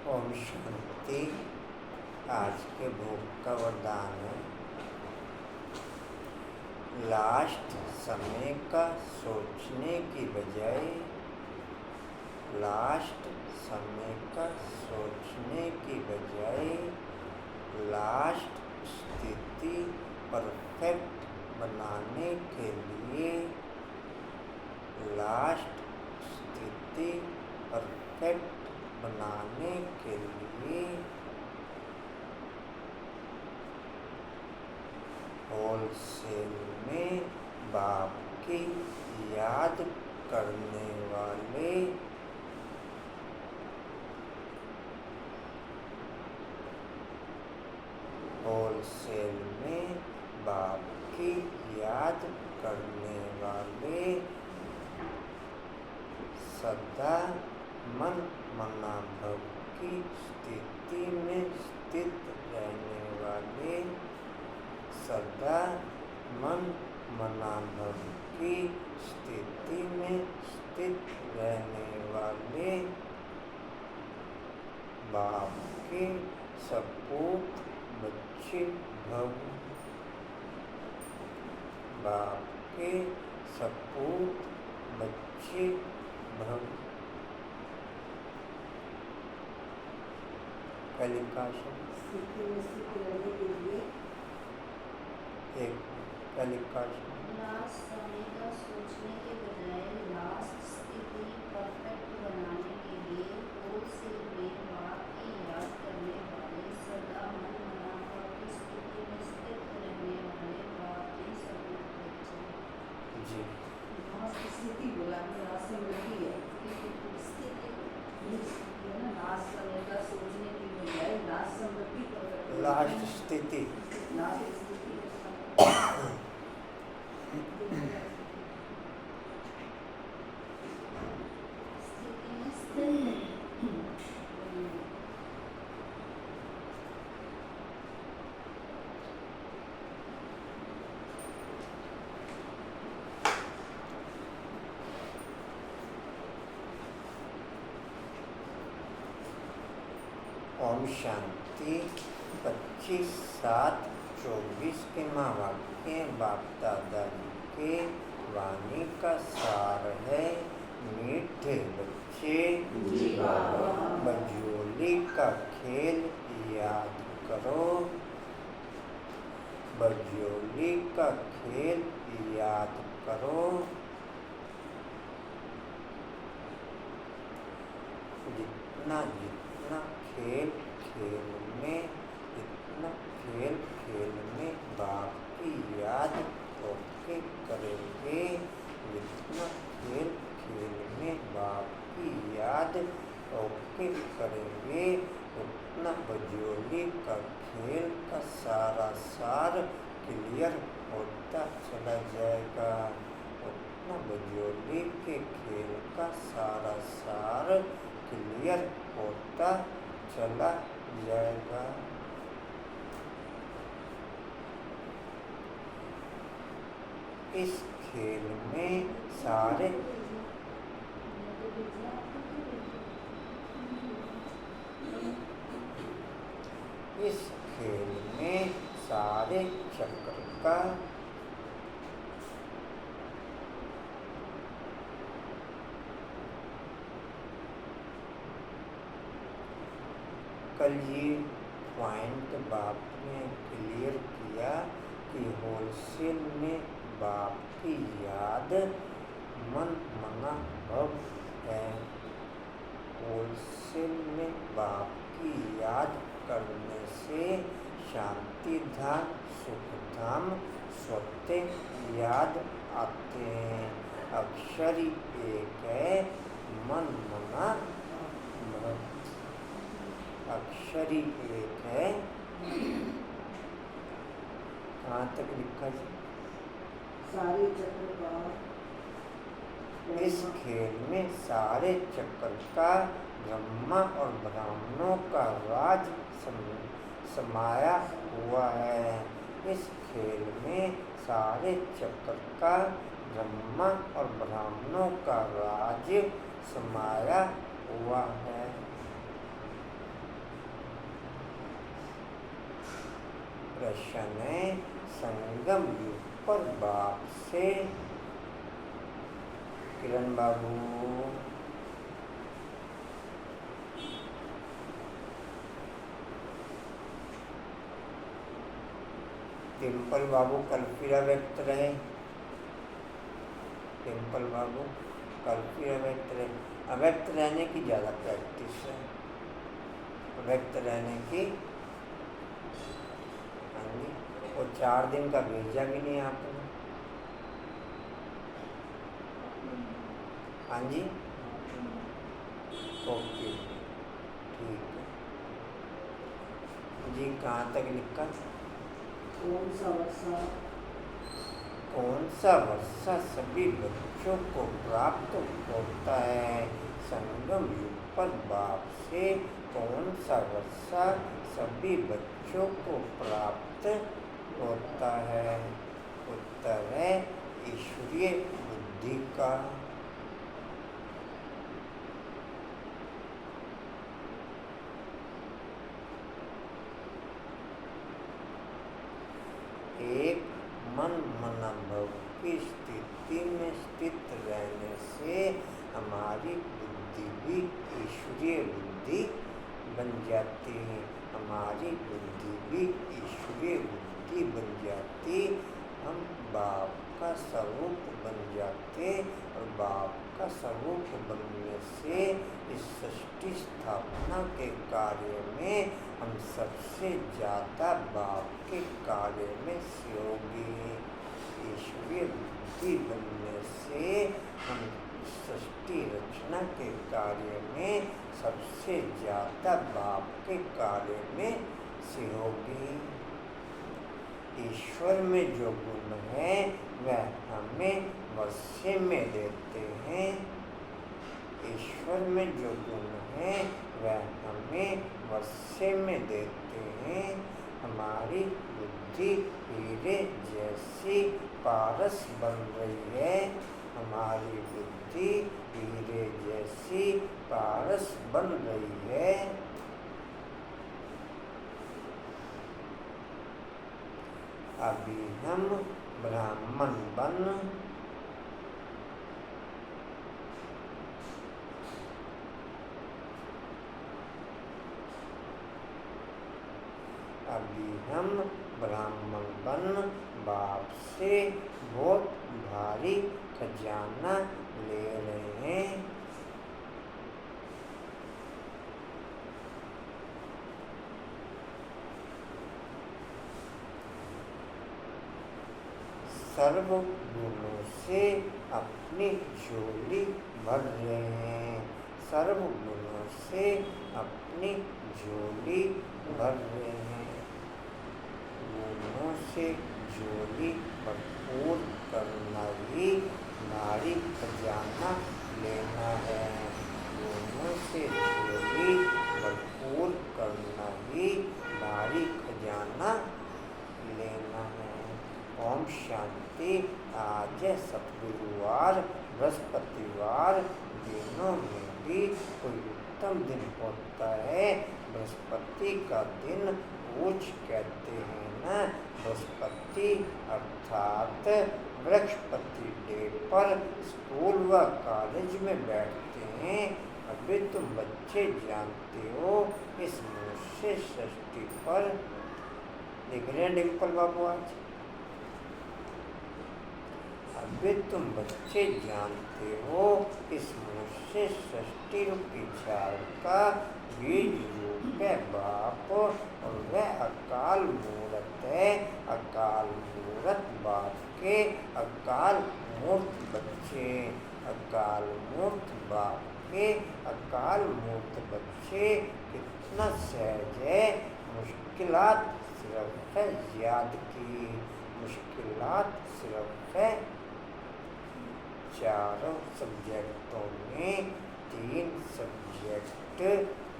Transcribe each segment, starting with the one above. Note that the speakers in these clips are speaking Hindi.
ओम शांति। आज के भोग का वरदान है, लास्ट समय का सोचने की बजाय लास्ट स्थिति परफेक्ट बनाने के लिए लास्ट स्थिति परफेक्ट बनाने के लिए होलसेल में बाप की याद करने वाले होलसेल में बाप की याद करने वाले सदा मन मना भव की स्थिति में स्थित रहने वाले सदा मन मना भव की स्थिति में स्थित रहने वाले बाप के सपूत बच्चे भव बाप के सपूत बच्चे भव। कलिका स्थिति में स्थित रहने के लिए एक कलिका लास्ट समय का सोचने के बजाय लास्ट स्थिति परफेक्ट बनाने के लिए होलसेल में बाप की याद करने वाले सदा मन मना भव की स्थिति में स्थित रहने वाले बाप के सपूत बच्चे जी। लास्ट स्थिति बोला लास्ट में नहीं है स्थिति ये ना लास्ट समय का सोचने के बजाय लास्ट समय की लास्ट स्थिति लास्ट स्थिति स्थिति में स्थित ओम शांति 25/7/24 के महावाक्य बाप दादा जी के वाणी का सार है। मीठे बच्चे बजोली का खेल याद करो बजोली का खेल याद करो। जितना जितना खेल खेल में इतना खेल खेल में बाप की याद ओके करेंगे जितना खेल खेल में बाप की याद ओके करेंगे उतना बजोली का खेल का सारा सार क्लियर होता चला जाएगा। उतना बजोली के खेल का सारा सार क्लियर होता चला जाएगा। इस खेल में सारे इस खेल में सारे चक्र का कल ये पॉइंट बाप ने क्लियर किया कि होलसेल में बाप की याद मन मना भव है। होलसेल में बाप की याद करने से शांति धाम सुख धाम स्वतः याद आते हैं। अक्षर एक है मन मना भव अक्षरी एक है। कहाँ तक लिखा है? सारे चक्र का इस खेल में सारे चक्र का ब्रह्मा और ब्राह्मणों का राज समाया हुआ है। इस खेल में सारे चक्र का ब्रह्मा और ब्राह्मणों का राज समाया हुआ है। प्रश्न है संगम युग पर बाप से किरण बाबू डिम्पल बाबू कल फिर अव्यक्त रहे। डिम्पल बाबू कल फिर अव्यक्त रहे। अव्यक्त रहने की ज़्यादा प्रैक्टिस है, अव्यक्त रहने की। हाँ जी, वो 4 दिन का भेजा भी नहीं आपने। हाँ जी, ओके, ठीक है जी। कहाँ तक लिखा? कौन सा वर्षा? कौन सा वर्षा सभी बच्चों को प्राप्त होता है संगम युग पर बाप से? कौन सा वर्षा सभी बच्चों को प्राप्त होता है? उत्तर है ईश्वरीय बुद्धि का। एक मन मनोभाव की स्थिति में स्थित रहने से हमारी बुद्धि भी ईश्वरीय बुद्धि बन जाती है। हमारी बुद्धि भी ईश्वरीय बुद्धि बन जाती, हम बाप का स्वरूप बन जाते और बाप का स्वरूप बनने से इस सृष्टि स्थापना के कार्य में हम सबसे ज़्यादा बाप के कार्य में सहयोगी। ईश्वरीय बुद्धि बनने से हम सृष्टि रचना के कार्य में सबसे ज़्यादा बाप के कार्य में सहयोगी। ईश्वर में जो गुण है वह हमें वर्षे में देते हैं। ईश्वर में जो गुण है वह हमें वर्षे में देते हैं। हमारी बुद्धि हीरे जैसी पारस बन रही है। हमारी बुद्धि हीरे जैसी पारस बन रही है। अभी हम ब्राह्मण बन बाप से बहुत भारी खजाना ले रहे हैं। सर्व गुणों से अपनी झोली भर रहे हैं। सर्व गुणों से अपनी झोली भर रहे हैं। गुणों से झोली भरपूर करना ही भारी खजाना लेना है। गुणों से झोली भरपूर करना ही भारी खजाना लेना है। ओम शांति। आज सतगुरुवार बृहस्पतिवार दिनों में भी कोई उत्तम दिन होता है। बृहस्पति का दिन पूज कहते हैं ना। बृहस्पति अर्थात बृहस्पति डे पर स्कूल व कॉलेज में बैठते हैं। अभी तुम बच्चे जानते हो इस मनुष्य सृष्टि पर लिख रहे हैं डिम्पल बाबू आज। अभी तुम बच्चे जानते हो इस मनुष्य सृष्टि रूपी झाड़ का बीज रूप है बाप और वह अकाल मूर्त है। अकाल मूर्त बाप के अकाल मूर्त बच्चे। अकाल मूर्त बाप के अकाल मूर्त बच्चे कितना सहज है। मुश्किलात सिर्फ है याद की। मुश्किलात सिर्फ है। चारों सब्जेक्टों में 3 सब्जेक्ट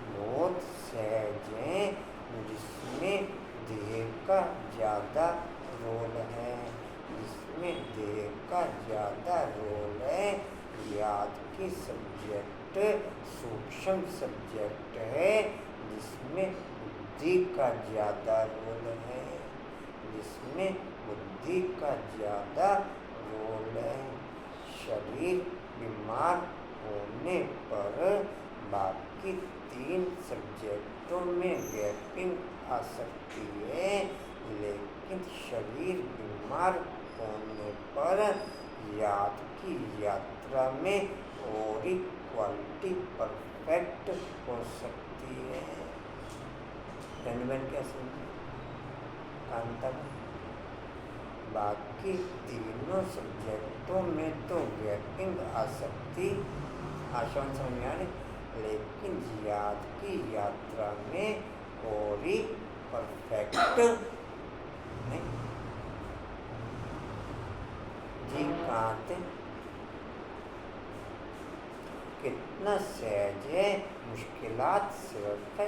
बहुत सहज हैं, जिसमें देह का ज़्यादा रोल है। जिसमें देह का ज़्यादा रोल है। याद की सब्जेक्ट सूक्ष्म सब्जेक्ट है, जिसमें बुद्धि का ज़्यादा रोल है। जिसमें बुद्धि का ज़्यादा रोल है। शरीर बीमार होने पर बाकी 3 सब्जेक्टों में गैपिंग आ सकती है। लेकिन शरीर बीमार होने पर याद की यात्रा में और क्वालिटी परफेक्ट हो सकती है। क्या समझे कांता? बाकी तीनों सब्जेक्टों में तो गैपिंग आसक्ति आसान समझ आ रही, लेकिन याद की यात्रा में और परफेक्ट नहीं। जी कांत कितना सहज है, मुश्किलात सिर्फ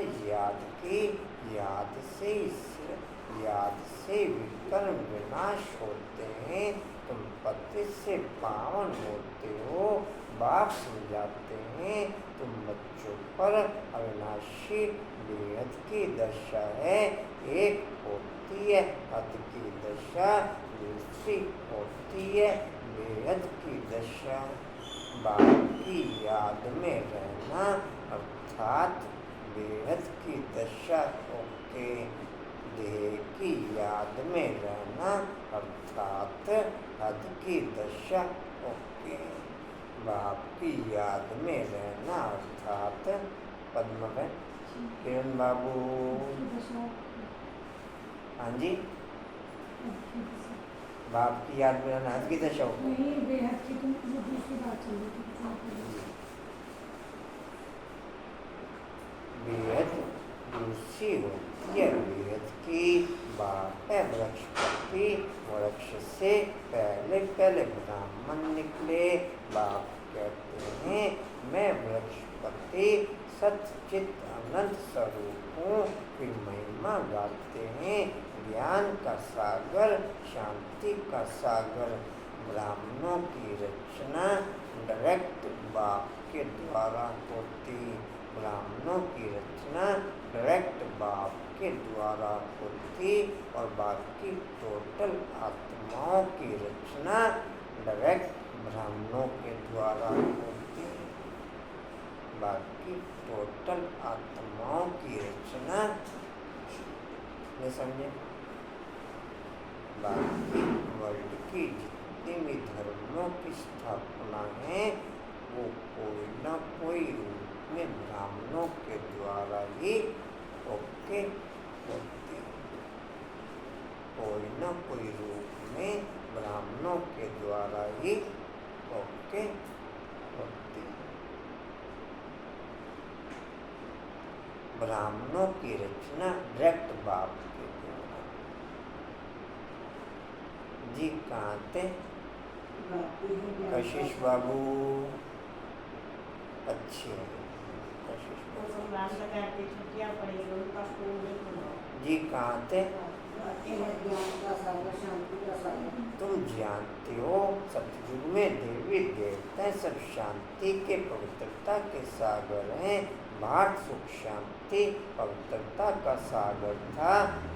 याद से विकर्म विनाश होते हैं। तुम पति से पावन होते हो, बाप समझाते हैं। तुम बच्चों पर अविनाशी बेहद की दशा है, एक होती है हद की दशा, दूसरी होती है बेहद की दशा। बाप की याद में रहना अर्थात बेहद की दशा ओके, देह की याद में रहना अर्थात हद की दशा ओके। बाप की याद में रहना अर्थात पद्मबेन किरण बाबू। हाँ जी, बाप की याद में रहना हद की दशा होगी। बेहद दूसरी होती है बेहद की। बाप है वृक्षपति, वृक्ष से पहले ब्राह्मण निकले। बाप कहते हैं मैं वृक्षपति सच्चित अनंत स्वरूप हूँ। फिर महिमा गाते हैं ज्ञान का सागर, शांति का सागर। ब्राह्मणों की रचना डायरेक्ट बाप के द्वारा होती। ब्राह्मणों की रचना डायरेक्ट बाप के द्वारा होती और बाकी टोटल आत्माओं की रचना डायरेक्ट ब्राह्मणों के द्वारा होती। बाकी टोटल आत्माओं की रचना नहीं समझे। बाकी वर्ल्ड की जितनी भी धर्मों की स्थापना है वो कोई न कोई रूप में ब्राह्मणों के द्वारा ही ओके होती। कोई न कोई रूप में ब्राह्मणों के द्वारा ही ओके होती। ब्राह्मणों की रचना डायरेक्ट बाप के द्वारा। जी कहाँ थे कशिश बाबू? अच्छे जी कहाँ थे? तुम जानते हो सतयुग में देवी देवता सब शांति के पवित्रता के सागर हैं। भारत सुख शांति पवित्रता का सागर था,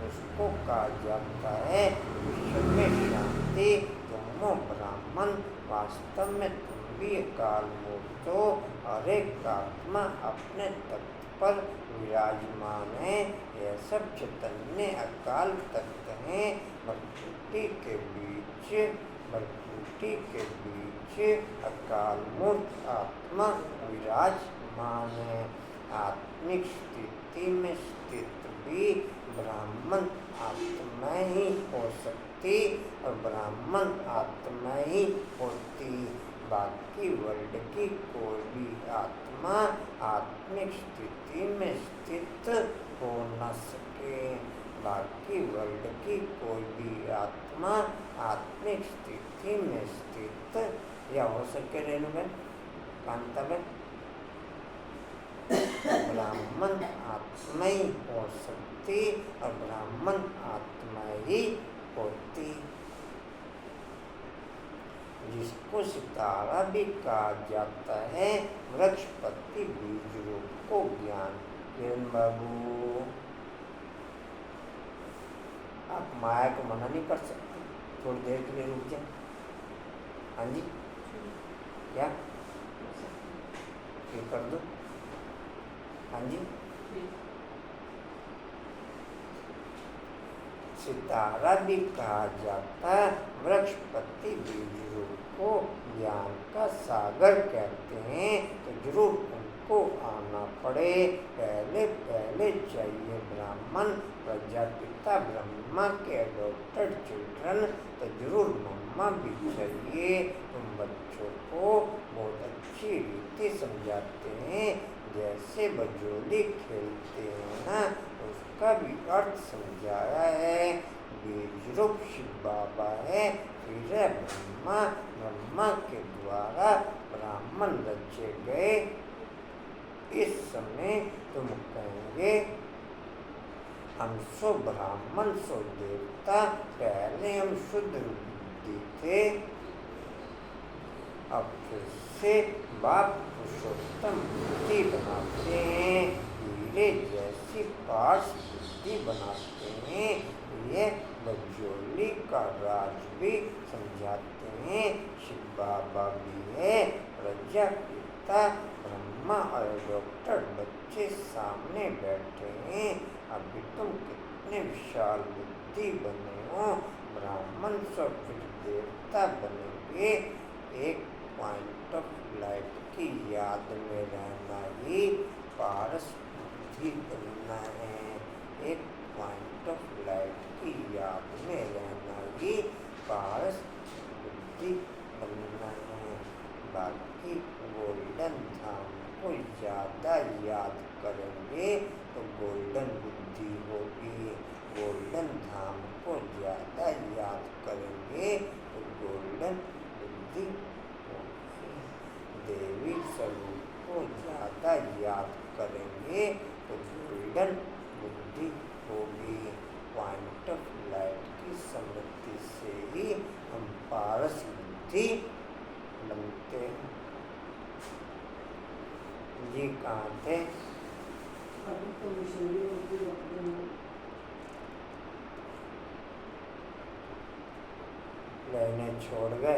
उसको कहा जाता है विश्व में शांति। तुम हो ब्राह्मण, वास्तव में तुम भी काल मूर्त हो। हर एक आत्मा अपने तख्त पर विराजमान है। यह सब चैतन्य अकाल तख्त हैं। भरपूटी के बीच अकाल मूर्त आत्मा विराजमान है। आत्मिक स्थिति में स्थित भी ब्राह्मण आत्मा ही हो सकती और ब्राह्मण आत्मा ही होती। बाकी वर्ल्ड की कोई भी आत्मा आत्मिक स्थिति में स्थित हो न सके। बाकी वर्ल्ड की कोई भी आत्मा आत्मिक स्थिति में स्थित या हो सके। रेणुबेन कांताबेन, ब्राह्मण आत्मा ही हो सकती और ब्राह्मण आत्मा ही होती। जिसको सितारा भी कहा जाता है, वृक्षपति बीज रूप को ज्ञान। किरण बाबू, आप माया को मना नहीं कर सकते, थोड़ी देर के लिए रुक जाए। हाँ जी, क्या ये कर दो? हाँ जी, सितारा भी कहा जाता है। वृक्षपति बीज रूप को ज्ञान का सागर कहते हैं, तो जरूर उनको आना पड़े। पहले पहले चाहिए ब्राह्मण, प्रजापिता ब्रह्मा के अडॉप्टेड चिल्ड्रन, तो जरूर मम्मा भी चाहिए। तुम बच्चों को बहुत अच्छी रीति समझाते हैं, जैसे बजोली खेलते हैं ना, उसका भी अर्थ समझाया है। बीज रूप शिव बाबा है, फिर है ब्रह्मा, ब्रह्मा के द्वारा ब्राह्मण रचे गए। इस समय तुम कहेंगे हम सो ब्राह्मण सो देवता, पहले हम शुद्ध बुद्धि थे, अब फिर से बाप पुरुषोत्तम बुद्धि बनाते हैं, हीरे जैसी पास बुद्धि बनाते हैं। ये बजोली का राज भी समझाते हैं। शिव बाबा भी है, प्रजापिता ब्रह्मा और डॉक्टर बच्चे सामने बैठे हैं। अभी तुम कितने विशाल बुद्धि बने हो, ब्राह्मण से फिर देवता बनेंगे। एक पॉइंट ऑफ लाइट की याद में रहना ही पारस बुद्धि बनना है। एक पॉइंट ऑफ लाइट की याद में रहना ही पारस बुद्धि बनना है। बाकी गोल्डन धाम को ज़्यादा याद करेंगे तो गोल्डन बुद्धि होगी, गोल्डन धाम को ज़्यादा याद करेंगे तो गोल्डन बुद्धि होगी। देवी स्वरूप को ज़्यादा याद करेंगे तो गोल्डन बुद्धि होगी। पॉइंट ऑफ लाइट की समृद्धि से ही हम पारस बुद्धि बनते हैं। जी कहाँ थे? अभी तो मिशनरी होती है। लेने छोड़ गए।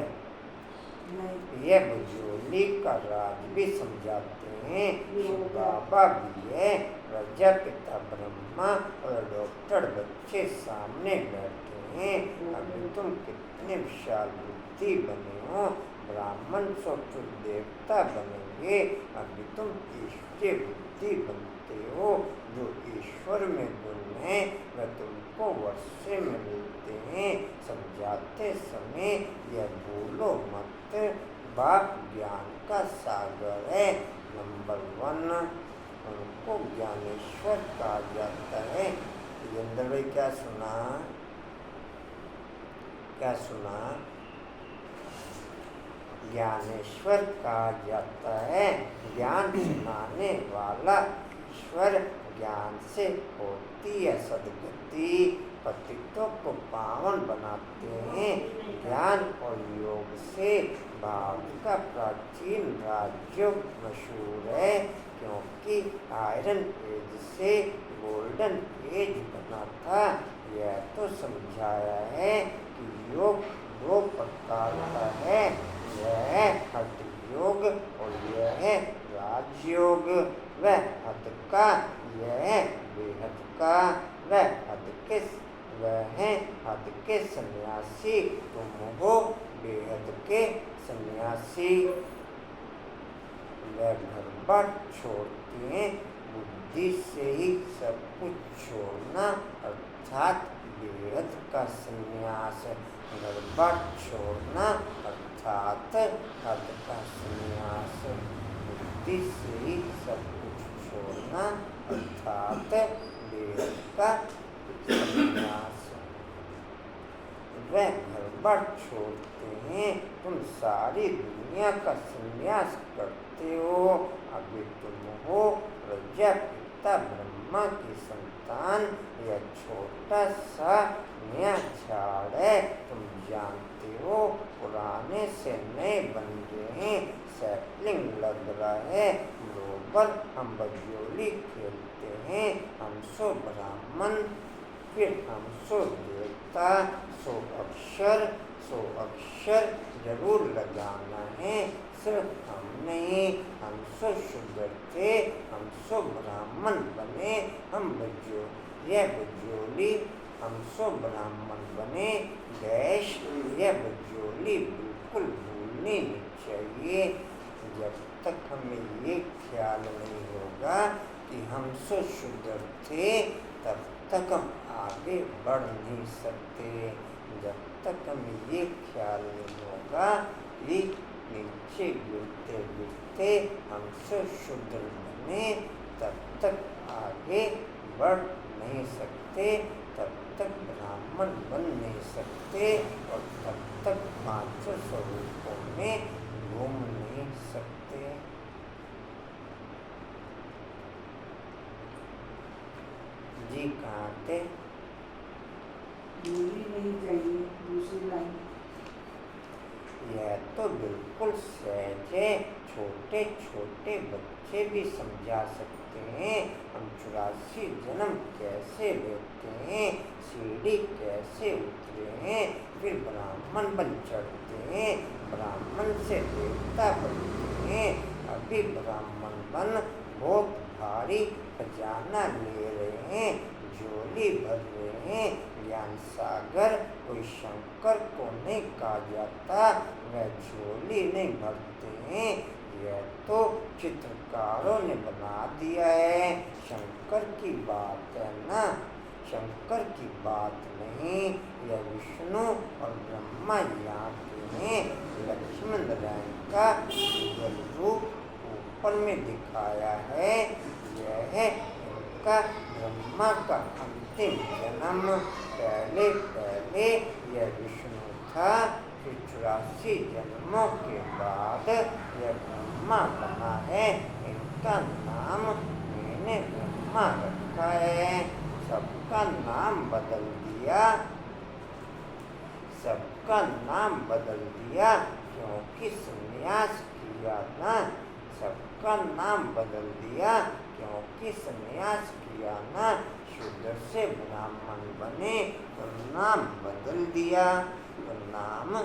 नहीं, यह बजोली का राज भी समझाते हैं। शिव बाबा भी है, प्रजापिता ब्रह्मा और डॉक्टर बच्चे सामने बैठे हैं। अभी तुम कितने विशाल बुद्धि बने हो, ब्राह्मण सो फिर देवता बनेंगे। अभी तुम ईश्वरीय बुद्धि बनते हो। जो ईश्वर में गुण है वह तुमको वर्षे में मिलते हैं। समझाते समय यह भूलो मत, बाप ज्ञान का सागर है। नंबर 1 उनको ज्ञानेश्वर कहा जाता है। जितेंद्र भाई क्या सुना? क्या सुना? ज्ञानेश्वर कहा जाता है, ज्ञान सुनाने वाला ईश्वर। ज्ञान से होती है सद्गति, पतितों को पावन बनाते हैं। ज्ञान और योग से भारत का प्राचीन राज्य मशहूर है, क्योंकि आयरन एज से गोल्डन एज बना था। यह तो समझाया है कि योग 2 प्रकार का है, यह है हठ योग और यह है राजयोग। वह हठ का, यह है बेहद का। वह हद के सन्यासी, तुम हो बेहद के सन्यासी। वह घर बार छोड़ते हैं, बुद्धि से ही सब कुछ छोड़ना अर्थात बेहद का सन्यास। घर बार छोड़ना अर्थात हद का सन्यास, बुद्धि से ही सब कुछ छोड़ना अर्थात बेहद का सन्यास। वह घर बार छोड़ते हैं, तुम सारी दुनिया का सन्यास करते हो। अभी तुम हो प्रजापिता ब्रह्मा की संतान। यह छोटा सा नया झाड़ है, तुम जानते हो। पुराने से नए बन गए हैं, सैपलिंग लग रहा है। बरोबर हम बजोली खेलते हैं। हम सो ब्राह्मण, फिर हम सो देवता। सो अक्षर जरूर लगाना है। सिर्फ हम नहीं, हम सो शुद्ध थे, हम सो ब्राह्मण बने। हम यह बजोली हम सो ब्राह्मण बने। डैश यह बजोली बिल्कुल भूलनी नहीं चाहिए। जब तक हमें ये ख्याल नहीं होगा कि हम सो शूद्र थे, तब तक हम आगे बढ़ नहीं सकते। जब तक हमें ये ख्याल नहीं होगा कि नीचे गिरते गिरते हम सो शूद्र बने, तब तक आगे बढ़ नहीं सकते, तब तक ब्राह्मण बन नहीं सकते और तब तक पांच स्वरूपों में घूम नहीं सकते। जी कहाँ थे? दूरी नहीं चाहिए, दूसरी लाइन। यह तो बिल्कुल सहज है, छोटे छोटे बच्चे भी समझा सकते हैं। हम 84 जन्म कैसे लेते हैं, सीढ़ी कैसे उतरे हैं, फिर ब्राह्मण बन चढ़ते हैं, ब्राह्मण से देवता बनते हैं। अभी ब्राह्मण बन बहुत भारी खजाना ले रहे हैं, झोली भर रहे हैं। ज्ञान सागर कोई शंकर को नहीं कहा जाता, वह झोली नहीं भरते हैं। यह तो चित्रकारों ने बना दिया है, शंकर की बात है ना, शंकर की बात नहीं। यह विष्णु और ब्रह्मा यहाँ के हैं। लक्ष्मण नारायण का युगल रूप ऊपर में दिखाया है। यह है इनका ब्रह्मा का अंतिम जन्म। पहले पहले यह विष्णु था, फिर 84 जन्मों के बाद यह ब्रह्मा बना है। इनका नाम मैंने ब्रह्मा रखा है। सबका नाम बदल दिया, सबका नाम बदल दिया क्योंकि संन्यास किया ना। सबका नाम बदल दिया क्योंकि संन्यास किया ना। शूद्र से ब्राह्मण बने तो नाम बदल दिया, तो नाम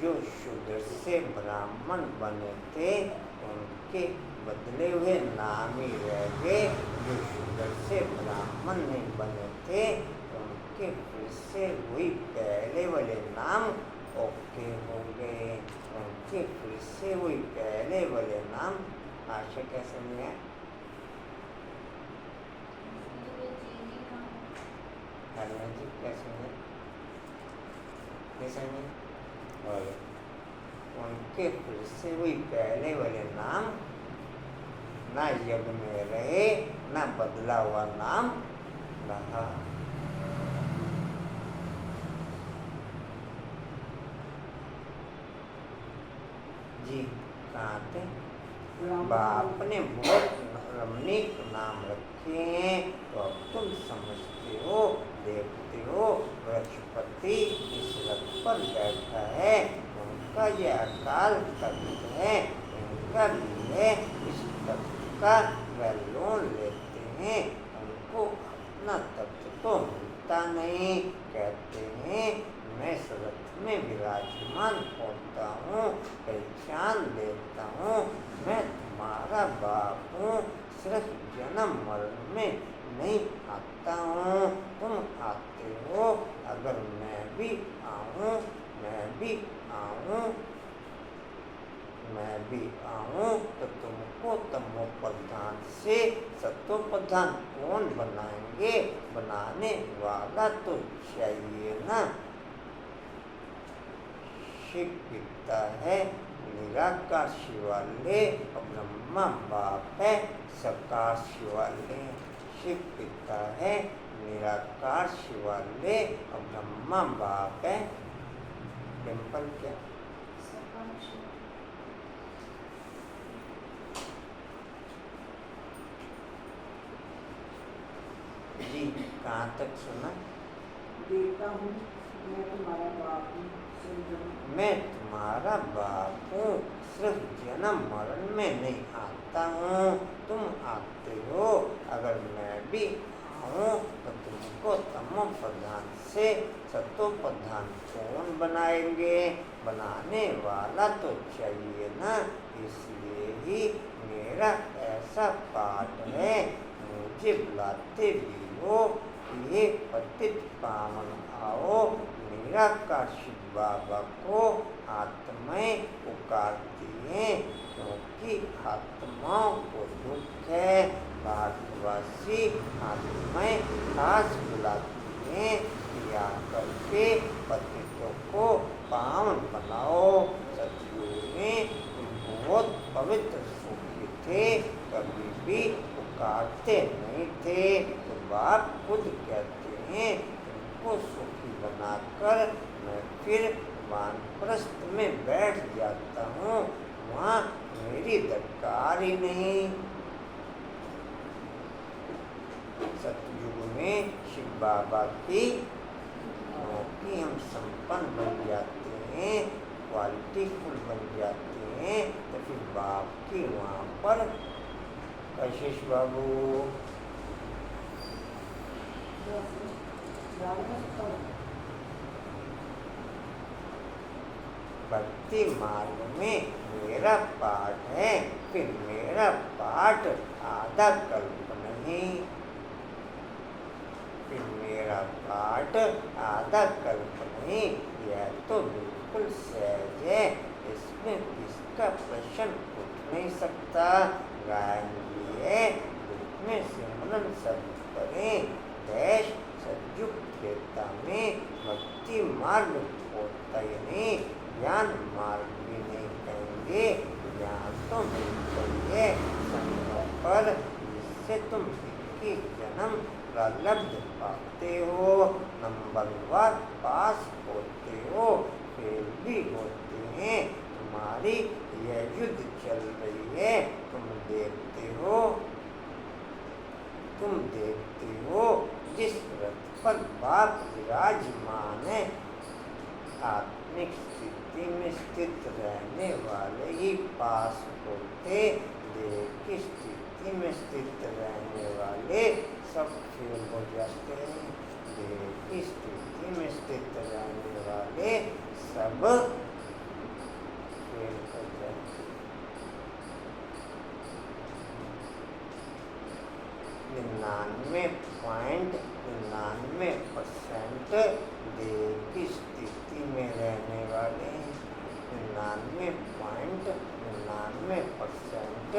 जो शूद्र से ब्राह्मण बने थे उनके बदले हुए नाम ही रह गए। जो शूद्र से ब्राह्मण नहीं बने थे उनके फिर से वही पहले वाले नाम ओके हो गए। उनके फिर से वही पहले वाले नाम। आशा कैसे नहीं है? जी कैसे है? कैसे नहीं? और उनके फिर से वही पहले वाले नाम, ना यज्ञ में रहे, ना बदला हुआ नाम रहा। जी कहाँ थे? बाप ने बहुत रमणीक नाम रखे हैं, तो अब तुम समझते हो, देखते हो। बृहस्पति इस रथ पर बैठा है, उनका यह अकाल तख्त है, इनका भी है। इस तख्त का वह लोन लेते हैं, उनको अपना तख्त तो मिलता नहीं। कहते हैं मैं इस रथ में विराजमान होता हूँ, पहचान लेता हूँ, मैं तुम्हारा बाप हूँ, सिर्फ जन्म मरण में नहीं आता हूँ, तुम आते हो। अगर मैं भी आऊँ, मैं भी आऊँ, मैं भी आऊँ तो तुमको तमो प्रधान से सतो प्रधान कौन बनाएंगे? बनाने वाला तो चाहिए ना। शिव पिता है, निराकार शिवालय और ब्रह्मा बाप है, साकार शिवालय। शिव पिता है, निराकार शिवालय और ब्रह्मा बाप है। डिम्पल क्या? जी कहाँ तक सुना? देखता हूँ मैं तुम्हारा बाप हूँ, मैं तुम्हारा बाप हूँ, सिर्फ जन्म मरण में नहीं आता हूँ, तुम आते हो। अगर मैं भी आऊँ तो तुमको तमो प्रधान से सतो प्रधान कौन बनाएंगे? बनाने वाला तो चाहिए ना। इसलिए ही मेरा ऐसा पाठ है। मुझे बुलाते भी हो, ये पतित पावन आओ, निराकार शिव बाबा को आत्माएं पुकारती हैं, क्योंकि आत्माओं को दुख है। भारतवासी आत्माएं खास बुलाती हैं कि आकर के पतितों को पावन बनाओ। सतयुग में तुम बहुत पवित्र सुखी थे, कभी भी पुकारते नहीं थे। तो बाप खुद कहते हैं, तुमको सुखी बनाकर मैं फिर वानप्रस्थ में बैठ जाता हूँ, वहाँ मेरी दरकार ही नहीं। सतयुग में शिव बाबा की क्योंकि हम संपन्न बन जाते हैं, क्वालिटीफुल बन जाते हैं, तो फिर बाप की वहाँ पर कशिश बाबू भक्ति मार्ग में मेरा पाठ है, फिर मेरा पाठ आधा कल्प नहीं, फिर मेरा पाठ आधा कल्प नहीं, यह तो बिल्कुल सहज है, इसमें किसका प्रश्न उठ नहीं सकता। गाएंगे है, में सिमरन सब करें, देश सतयुग त्रेता में भक्ति मार्ग होता ही नहीं, ज्ञान मार्ग भी नहीं कहेंगे। ज्ञान तो बिल्कुल है समय पर, जिससे तुम 21 जन्म प्रलब्ध पाते हो, नंबरवार पास होते हो, फेल भी होते हैं। तुम्हारी यह युद्ध चल रही है, तुम देखते हो जिस रथ पर बाप विराजमान है, आत्मिक स्थिति में स्थित रहने वाले ही पास होते, देह की स्थिति में स्थित रहने वाले सब फेल हो जाते हैं। देह की स्थिति में स्थित रहने वाले सब फेल हो जाते हैं। 99.99% देह की स्थिति में रहने वाले हैं। 99.99%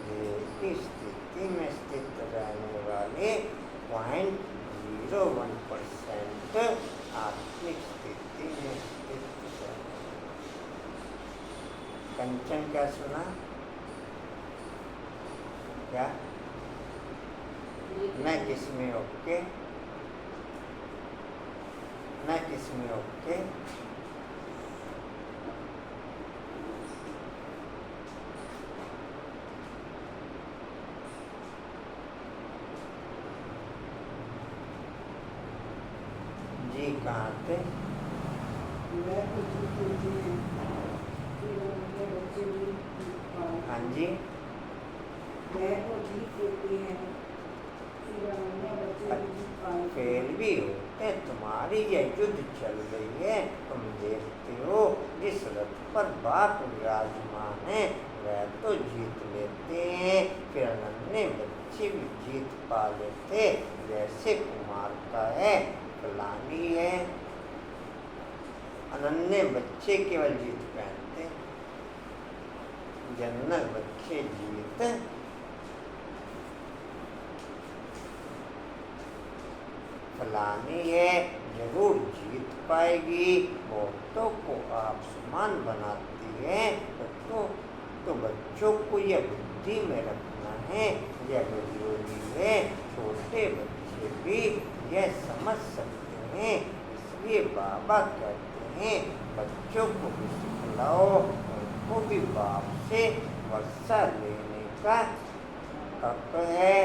देह की स्थिति में स्थित रहने वाले 0.01% आत्मिक स्थिति में स्थित रहने। कंचन क्या सुना? क्या न किसमें ओके, न किसमें ओके, जी कहाँ थे? हाँ जी, फेल भी होते, तुम्हारी यह युद्ध चल रही है, तुम देखते हो जिस रथ पर बाप विराजमान है, वह तो जीत लेते हैं, फिर अन्य बच्चे भी जीत पा लेते। जैसे कुमार का है, फलानी है, अनन्य बच्चे केवल जीत पहनते, जनरल बच्चे जीत फलानी है, जरूर जीत पाएगी। बहुतों को आप समान बनाती है, तो बच्चों को यह बुद्धि में रखना है, यह जरूरी है। छोटे बच्चे भी यह समझ सकते हैं, इसलिए बाबा कहते हैं बच्चों को भी सिखलाओ, उनको भी बाप से वर्षा लेने का हक है,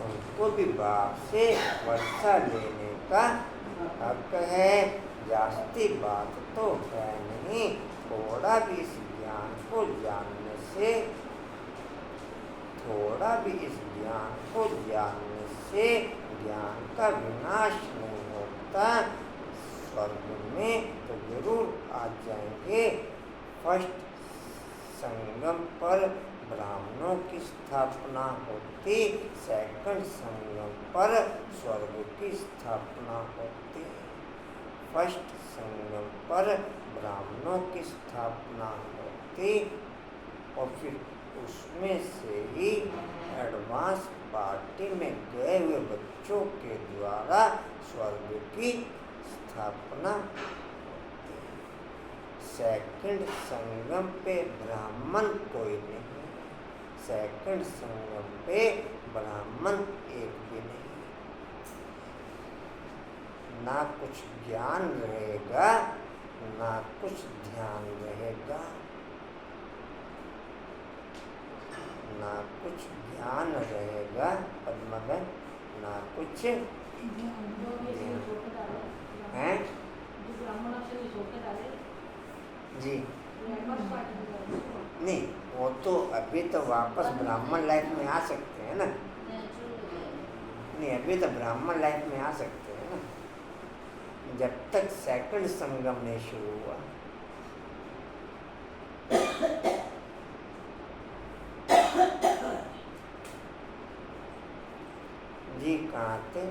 उनको भी बाप से वर्षा लेने का हक है। जास्ती बात तो है नहीं, थोड़ा भी इस ज्ञान को जानने से, ज्ञान का विनाश नहीं होता। स्वर्ग में तो जरूर आ जाएंगे फर्स्ट संगम पर ब्राह्मणों की स्थापना होती, सेकंड संगम पर स्वर्ग की स्थापना होती। फर्स्ट संगम पर ब्राह्मणों की स्थापना होती और फिर उसमें से ही एडवांस पार्टी में गए हुए बच्चों के द्वारा स्वर्ग की स्थापना होती। सेकंड संगम पे ब्राह्मण कोई नहीं, सेकंड संगम पे ब्राह्मण एक भी नहीं, ना कुछ ज्ञान रहेगा ना कुछ ध्यान रहेगा, ना कुछ ज्ञान रहेगा पद्मगन, ना कुछ हैं। जी नहीं, वो तो अभी तो वापस ब्राह्मण लाइफ में आ सकते हैं ना। नहीं, अभी तो ब्राह्मण लाइफ में आ सकते हैं ना, जब तक सेकंड संगम नहीं शुरू हुआ। जी कहाँ थे?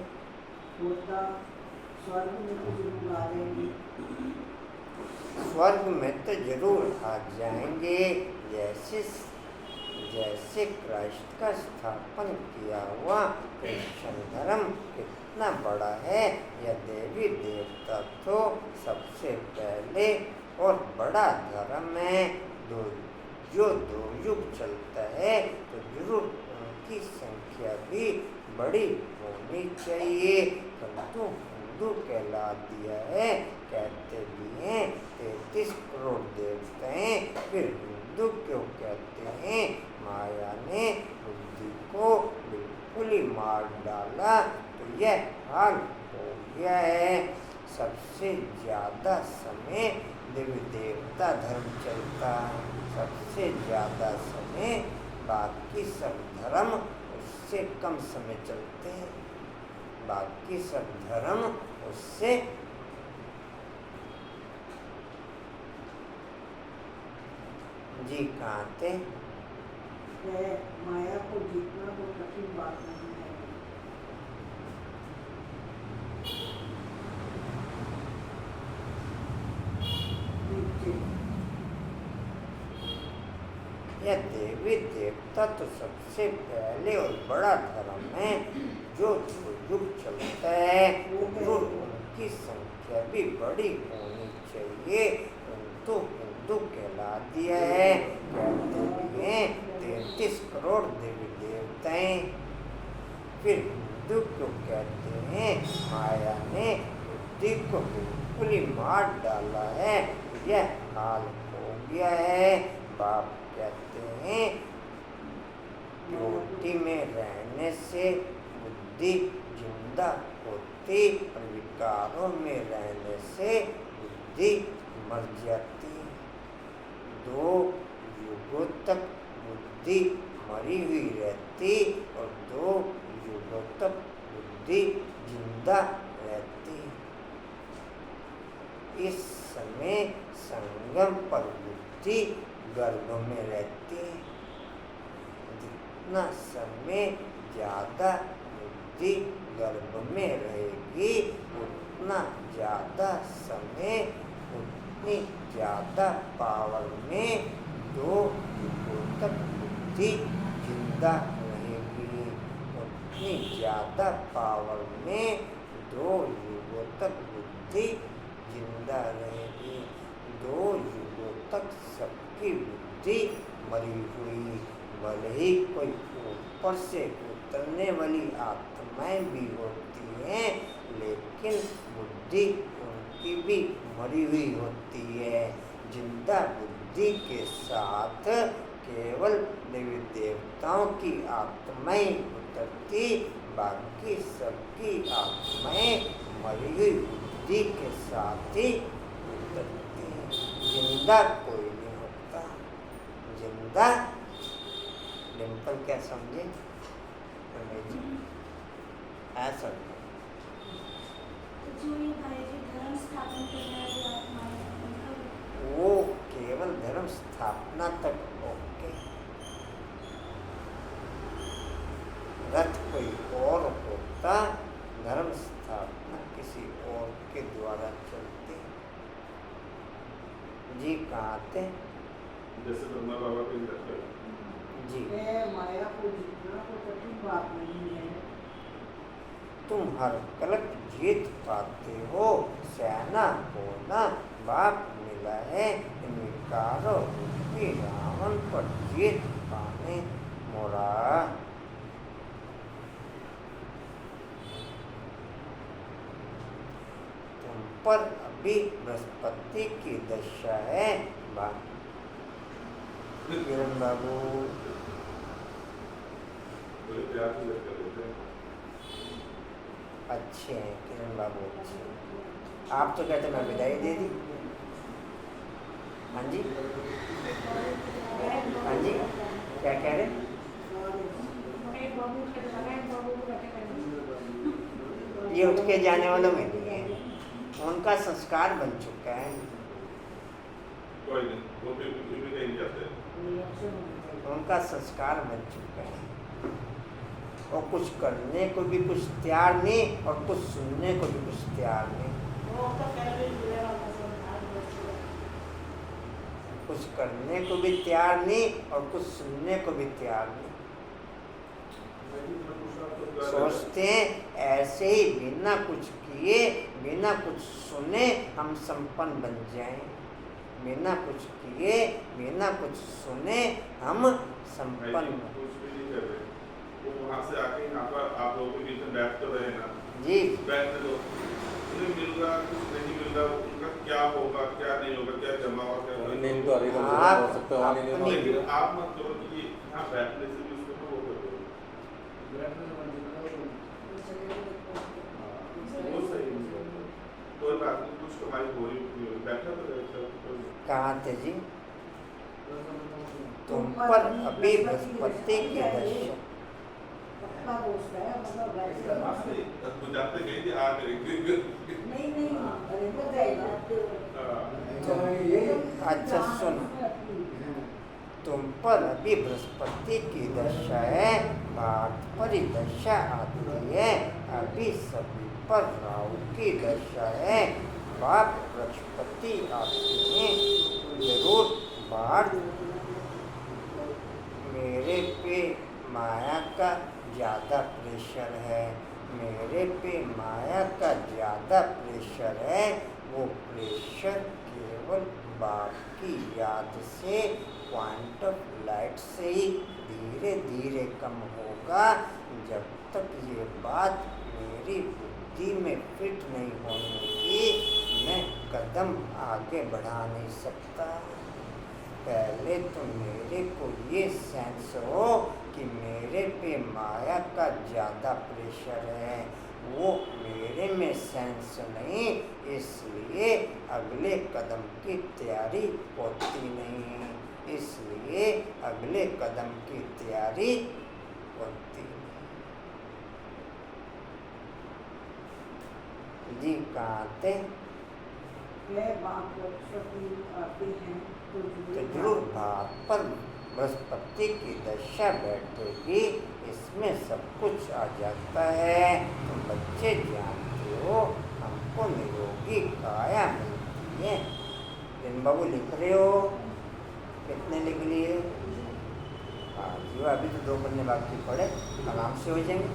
स्वर्ग में तो जरूर आ जाएंगे। स्वर्ग में तो जरूर आ जाएंगे। जैसे जैसे क्राइस्ट का स्थापन किया हुआ क्रिश्चियन धर्म कितना बड़ा है, यह देवी देवता तो सबसे पहले और बड़ा धर्म है। जो दो युग चलता है तो जरूर उनकी संख्या भी बड़ी होनी चाहिए, परंतु हिंदू कहला दिया है, कहते भी हैं 33 करोड़ देवता हैं, फिर हिंदू क्यों कहते हैं? माया ने बुद्धि को बिल्कुल ही मार डाला तो यह हाल हो गया है। सबसे ज़्यादा समय देवी देवता धर्म चलता है, सबसे ज़्यादा समय, बाकी सब धर्म उससे कम समय चलते हैं, बाकी सब धर्म उससे जी कहाँ थे? माया को जीतना कोई कठिन बात नहीं है। यह देवी देवता तो सबसे पहले और बड़ा धर्म है, जो युग चलता है, जो उनकी संख्या भी बड़ी होनी चाहिए, परंतु हिंदू कहला दिया है, कहते भी हैं 33 करोड़ देवी देवताएं। फिर हिंदू क्यों कहते हैं? माया ने बुद्धि को बिल्कुल ही मार डाला है, यह हाल हो गया है। बाप कहते हैं रोटी में रहने से बुद्धि जिंदा होती और विकारों में रहने से बुद्धि मर जाती। 2 युगों तक बुद्धि मरी हुई रहती और 2 युगों तक बुद्धि जिंदा रहती। इस समय संगम पर बुद्धि गर्भ में रहती है। जितना समय ज़्यादा बुद्धि गर्भ में रहेगी, उतना ज़्यादा समय, उतनी ज़्यादा पावर में 2 युगों तक बुद्धि जिंदा रहेगी, उतनी ज़्यादा पावर में 2 युगों तक बुद्धि जिंदा रहेगी। 2 युगों तक सबकी बुद्धि मरी हुई, भले ही कोई ऊपर से उतरने वाली आत्माएं भी होती हैं, लेकिन बुद्धि उनकी भी मरी हुई होती है। जिंदा बुद्धि के साथ केवल देवी देवताओं की आत्माएं उतरती, बाकी सबकी आत्माएं मरी हुई बुद्धि के साथ ही उतरती हैं। जिंदा कोई नहीं होता। जिंदा डिम्पल क्या समझे? ऐसा वो केवल धर्म स्थापना तक स्थापना किसी और के द्वारा चलती। जी कहाँ थे? जैसे ब्रह्मा बाबा के लिए जी माया को जीतना तो कठिन बात नहीं है। तुम हर कलक जीत पाते हो, सेना को ना बाप मिला है, निकारो रूपी रावण पर जीत पाने मोरा। तुम पर अभी बृहस्पति की दशा है किरण बाबू। बोले प्यार से लड़का लेते हैं। अच्छे हैं किरण बाबू, अच्छे हैं। आप तो कहते मैं विदाई दे दी। हाँ जी, हाँ जी, क्या कह रहे? ये उठ के जाने वालों में नहीं है, उनका संस्कार बन चुका है। कोई नहीं, वो भी कहीं जाते हैं। उनका संस्कार बन चुका है, और कुछ करने को भी कुछ तैयार नहीं और कुछ सुनने को भी कुछ तैयार नहीं। कुछ करने को भी तैयार नहीं और कुछ सुनने को भी तैयार नहीं। सोचते हैं ऐसे ही बिना कुछ किए बिना कुछ सुने हम संपन्न बन जाएं। बिना कुछ किए बिना कुछ सुने हम संपन्न। कुछ भी नहीं कर रहे, वो वहाँ से आके यहाँ पर आप लोगों के बीच में बैठ तो रहे ना। जी बैठने दो, उन्हें मिल रहा कुछ नहीं मिल रहा, उनका क्या होगा क्या नहीं होगा, क्या जमा होगा क्या नहीं तो अभी आप हो सकता है नहीं अपनी- लेकिन आप मत करो कि यहाँ बैठने से भी उसको वो कर दो। वो सही नहीं है। कोई बात नहीं, कुछ कमाई हो रही होती है, बैठा तो रहता है। कहाँ थे जी? तुम पर अभी बृहस्पति की दशा। पक्का दोस्त है, मतलब वैसे तो जाते कहीं थी आ करेंगे। नहीं अरे जाएगा। अच्छा सुन, तुम पर अभी बृहस्पति की दशा है, बात पर ही दशा आती है। अभी सभी पर राहु की दशा है, बाप बृहस्पति आते हैं जरूर बाढ़। मेरे पे माया का ज़्यादा प्रेशर है, मेरे पे माया का ज़्यादा प्रेशर है। वो प्रेशर केवल बाप की याद से, पॉइंट ऑफ लाइट से ही धीरे धीरे कम होगा। जब तक ये बात मेरी बुद्धि में फिट नहीं होगी मैं कदम आगे बढ़ा नहीं सकता। पहले तो मेरे को ये सेंस हो कि मेरे पे माया का ज़्यादा प्रेशर है, वो मेरे में सेंस नहीं, इसलिए अगले कदम की तैयारी होती नहीं। इसलिए अगले कदम की तैयारी होती नहीं। जी कहाँ थे? आते हैं तो जरूर बात पर बृहस्पति की दशा बैठेगी, इसमें सब कुछ आ जाता है। तुम बच्चे जानते हो हमको निरोगी काया मिलती है। दिन बाबू लिख रहे हो? कितने लिख लिए? हाँ जी, अभी तो 2 पन्ने बाकी पड़े, आराम से हो जाएंगे।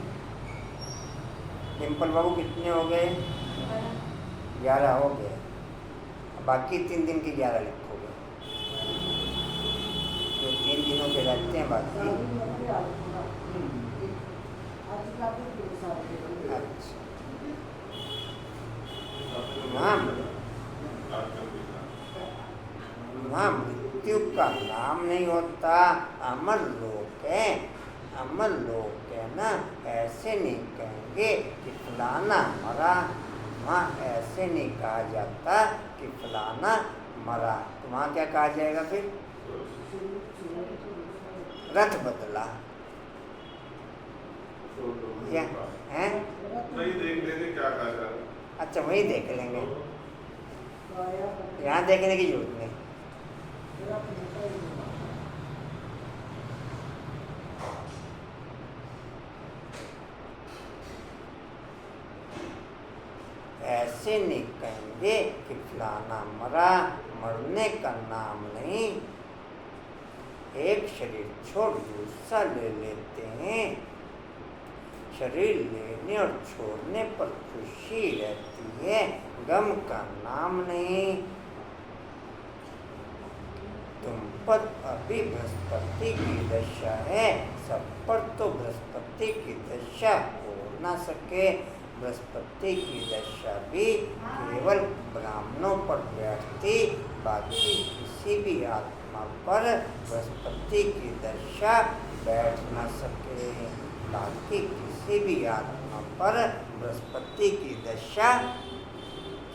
डिम्पल बाबू कितने हो गए? 11 हो गए, बाकी 3 दिन की 11 लिखोगे, जो 3 दिनों के रहते हैं बाकी। अच्छा वहाँ मृत्यु का नाम नहीं होता, अमर लोक है। अमर लोक है ना, ऐसे नहीं कहेंगे कि फलाना मरा, वहाँ ऐसे नहीं कहा जाता कि फलाना मरा। तो वहाँ क्या कहा जाएगा फिर? रथ बदला। क्या है? नहीं देख लेंगे क्या कहा जा रहा है। अच्छा वही देख लेंगे, यहाँ देखने की जरूरत नहीं। ऐसे नहीं कहेंगे कि फलाना मरा, मरने का नाम नहीं। एक शरीर छोड़ दूसरा ले लेते हैं। शरीर लेने और छोड़ने पर खुशी रहती है, गम का नाम नहीं। तुम पर अभी बृहस्पति की दशा है, सब पर तो बृहस्पति की दशा हो ना सके। बृहस्पति की दशा भी केवल ब्राह्मणों पर बैठती, बाकी किसी भी आत्मा पर बृहस्पति की दशा बैठ न सके। बाकी किसी भी आत्मा पर बृहस्पति की दशा,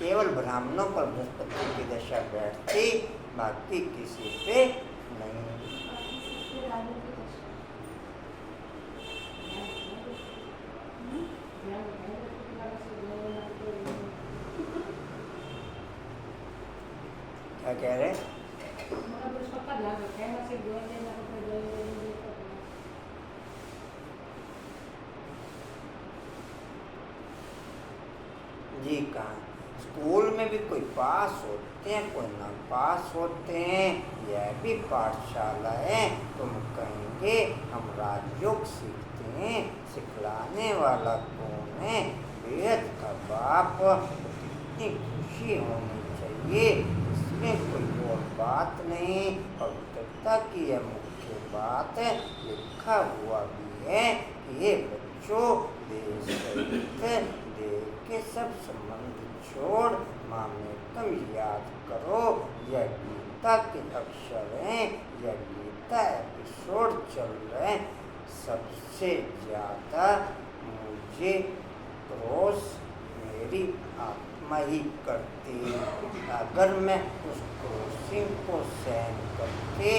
केवल ब्राह्मणों पर बृहस्पति की दशा बैठती, बाकी किसी पे नहीं। क्या कह रहे? जी कहाँ? स्कूल में भी कोई पास होते हैं, कोई ना पास होते हैं। यह भी पाठशाला है। तुम कहेंगे हम राजयोग सीखते हैं, सिखलाने वाला कौन है? बेहद का बाप। कितनी खुशी होनी चाहिए, इसमें कोई और बात नहीं। पवित्रता की यह मुख्य बात है। लिखा हुआ भी है कि ये बच्चों, देश सहित देह के सब संबंध छोड़ माँ में तुम याद करो। यह गीता के अक्षर हैं, यह गीता एपिसोड चल रहे हैं। सबसे ज़्यादा मुझे क्रॉस मेरी आत्मा ही करती है। अगर मैं उस क्रॉसिंग को सहन करके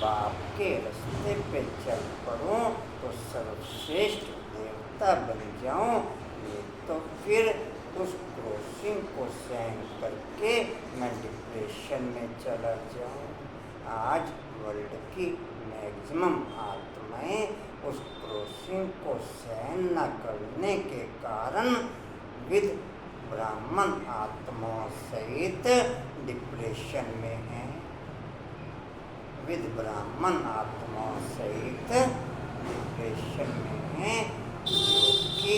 बाप के रास्ते पे चल पड़ूं तो सर्वश्रेष्ठ देवता बन जाऊं। नहीं तो फिर उस क्रॉसिंग को सहन करके मैं डिप्रेशन में चला जाऊं। आज वर्ल्ड की मैक्सिमम आत्माएं उस क्रॉसिंग को सहन न करने के कारण विद ब्राह्मण आत्माओं सहित डिप्रेशन में हैं। विद ब्राह्मण आत्माओं सहित डिप्रेशन में हैं, जो कि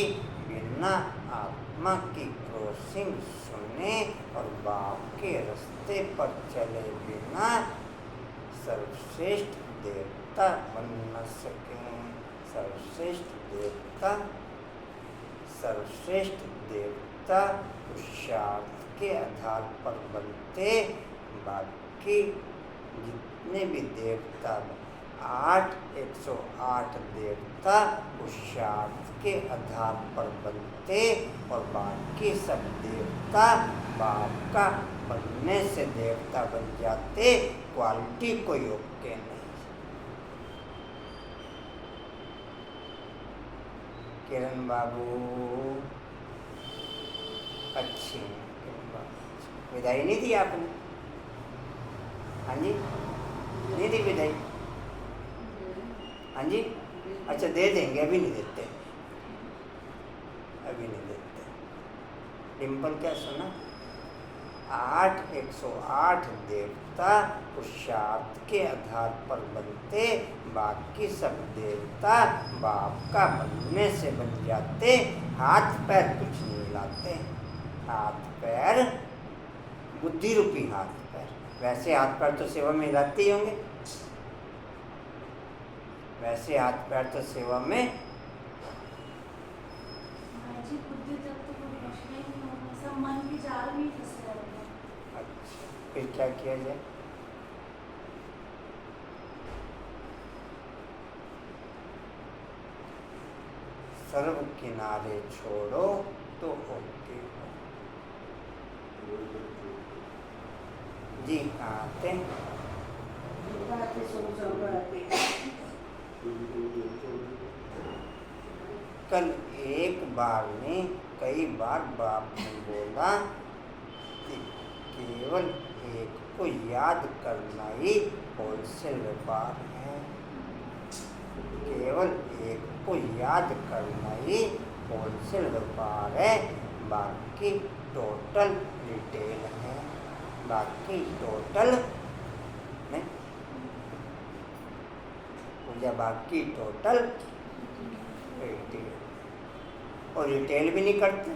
बिना आत्मा की क्रॉसिंग सुने और बाप के रास्ते पर चले बिना सर्वश्रेष्ठ देवता बन न सकें। सर्वश्रेष्ठ देवता पुरुषार्थ के आधार पर बनते। बाकी जितने भी देवता 108 देवता पुरुषार्थ के आधार पर बनते और बाकी सब देवता बाप का बनने से देवता बन जाते। क्वालिटी कोई ओके नहीं। किरण बाबू अच्छी हैं। किरण बाबू विदाई नहीं दी आपने? हाँ जी, नहीं दी विदाई? हाँ जी, अच्छा दे देंगे, अभी नहीं देते, अभी नहीं देते। डिम्पल क्या सुना? 108 देवता पुरुषार्थ के आधार पर बनते, बाकी सब देवता बाप का बनने से बन जाते। हाथ पैर कुछ नहीं लाते। हाथ पैर बुद्धि रूपी हाथ पैर। वैसे हाथ पैर तो सेवा में हिलाते ही होंगे। वैसे हाथ पैर तो सेवा में। जी बुद्धि तक तो कोई प्रश्न ही नहीं होगा, सब मन की जाल में फंसे रहते हैं। अच्छा, फिर क्या किया जाए? सर्व किनारे छोड़ो तो ओके हो। जी कहाँ आते हैं? कल एक बार में कई बार बाप ने बोला कि केवल एक को याद करना ही होलसेल व्यापार है। केवल एक को याद करना ही होलसेल व्यापार है। बाकी टोटल रिटेल है, बाकी टोटल नहीं पूजा, बाकी टोटल रिटेल। और रिटेल भी नहीं करते,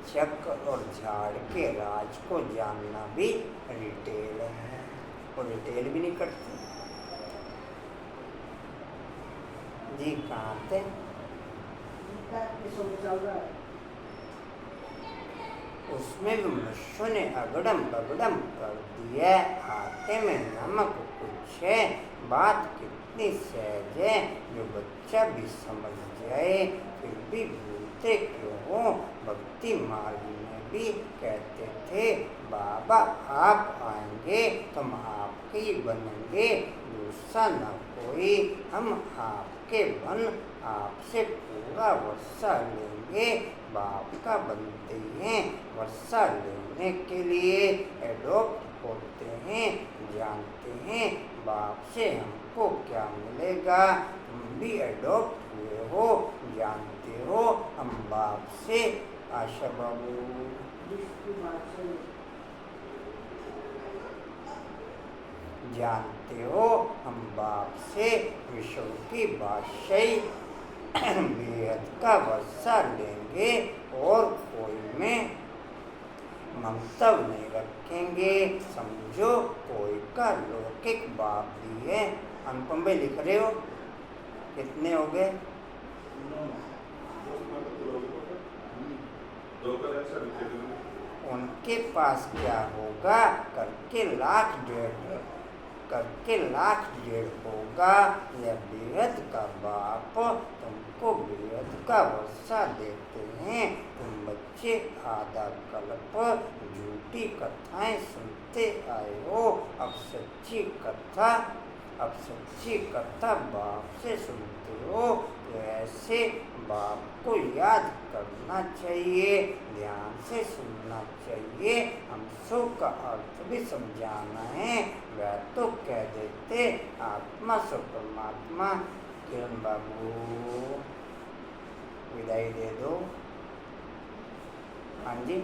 चक्र और झाड़ के राज को जानना भी रिटेल है, और रिटेल भी नहीं करते। जी कहाँ थे? उसमें भी मनुष्य ने अगड़म बगड़म कर दिया, आटे में नमक कुछ है, बात कितनी सहज है, जो बच्चा भी समझ जाए, फिर भी भूलते क्यों हो। भक्ति मार्ग में भी कहते थे, बाबा आप आएंगे तुम आपके ही बनेंगे, दूसरा न कोई, हम आपके बन आपसे पूरा वर्षा लेंगे। बाप का बनते हैं, वर्षा लेने के लिए एडॉप्ट होते हैं, जानते हैं बाप से हमको क्या मिलेगा। तुम भी एडॉप्ट हुए हो, जानते हो हम बाप से। आशा बाबू जानते हो हम बाप से विश्व की बादशाही बेहद का वर्षा लेंगे, और कोई में मंतव्य नहीं रखेंगे। समझो कोई का लौकिक बाप भी है। अनुपम भाई लिख रहे हो, कितने हो गए? उनके पास क्या होगा, करके लाख डेढ़ होगा। यह बेहद का बाप तुमको बेहद का वर्षा देते हैं। तुम बच्चे आधा कल्प झूठी कथाएं सुनते आए हो, अब सच्ची कथा बाप से सुनते हो। तो ऐसे बाप को याद करना चाहिए, ध्यान से सुनना चाहिए। हम सो का अर्थ भी समझाना है, वह तो कह देते आत्मा सो परमात्मा। किरण बाबू विदाई दे दो। हाँ जी,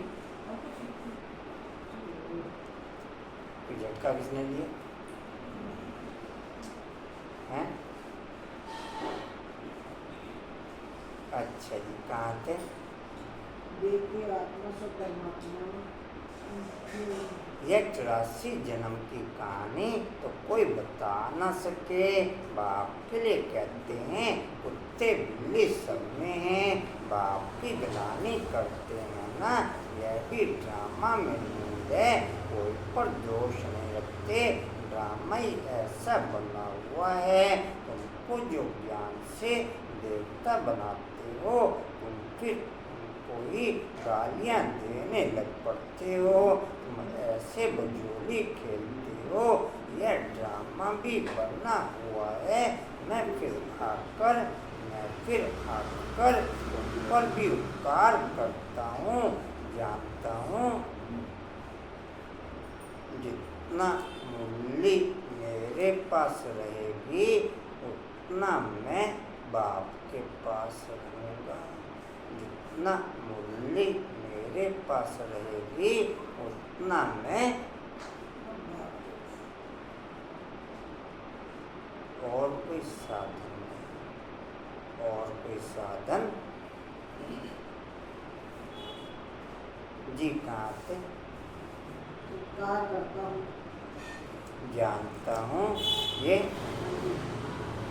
झटका किसने दिया है? अच्छा जी, कहाँ थे? यह 84 जन्म की कहानी तो कोई बता न सके। बाप के लिए कहते हैं कुत्ते बिल्ली सब में हैं, बाप की गिलानी करते हैं ना, यह भी ड्रामा में नींद है। कोई पर दोष नहीं रखते, ड्रामा ही ऐसा बना हुआ है। तुमको जो ज्ञान से देवता बनाते हो, तुम फिर उनको ही गालियाँ देने लग पड़ते हो। तुम ऐसे बजोली खेलते हो, यह ड्रामा भी बना हुआ है। मैं फिर आकर तुम पर भी उपकार करता हूँ, जानता हूँ जितना मूल्य मेरे पास रहेगी उतना मैं बाप के पास रहूँगा। जितना मूल्य मेरे पास रहेगी उतना मैं और कोई साधन जी कहाँ थे? जानता हूँ ये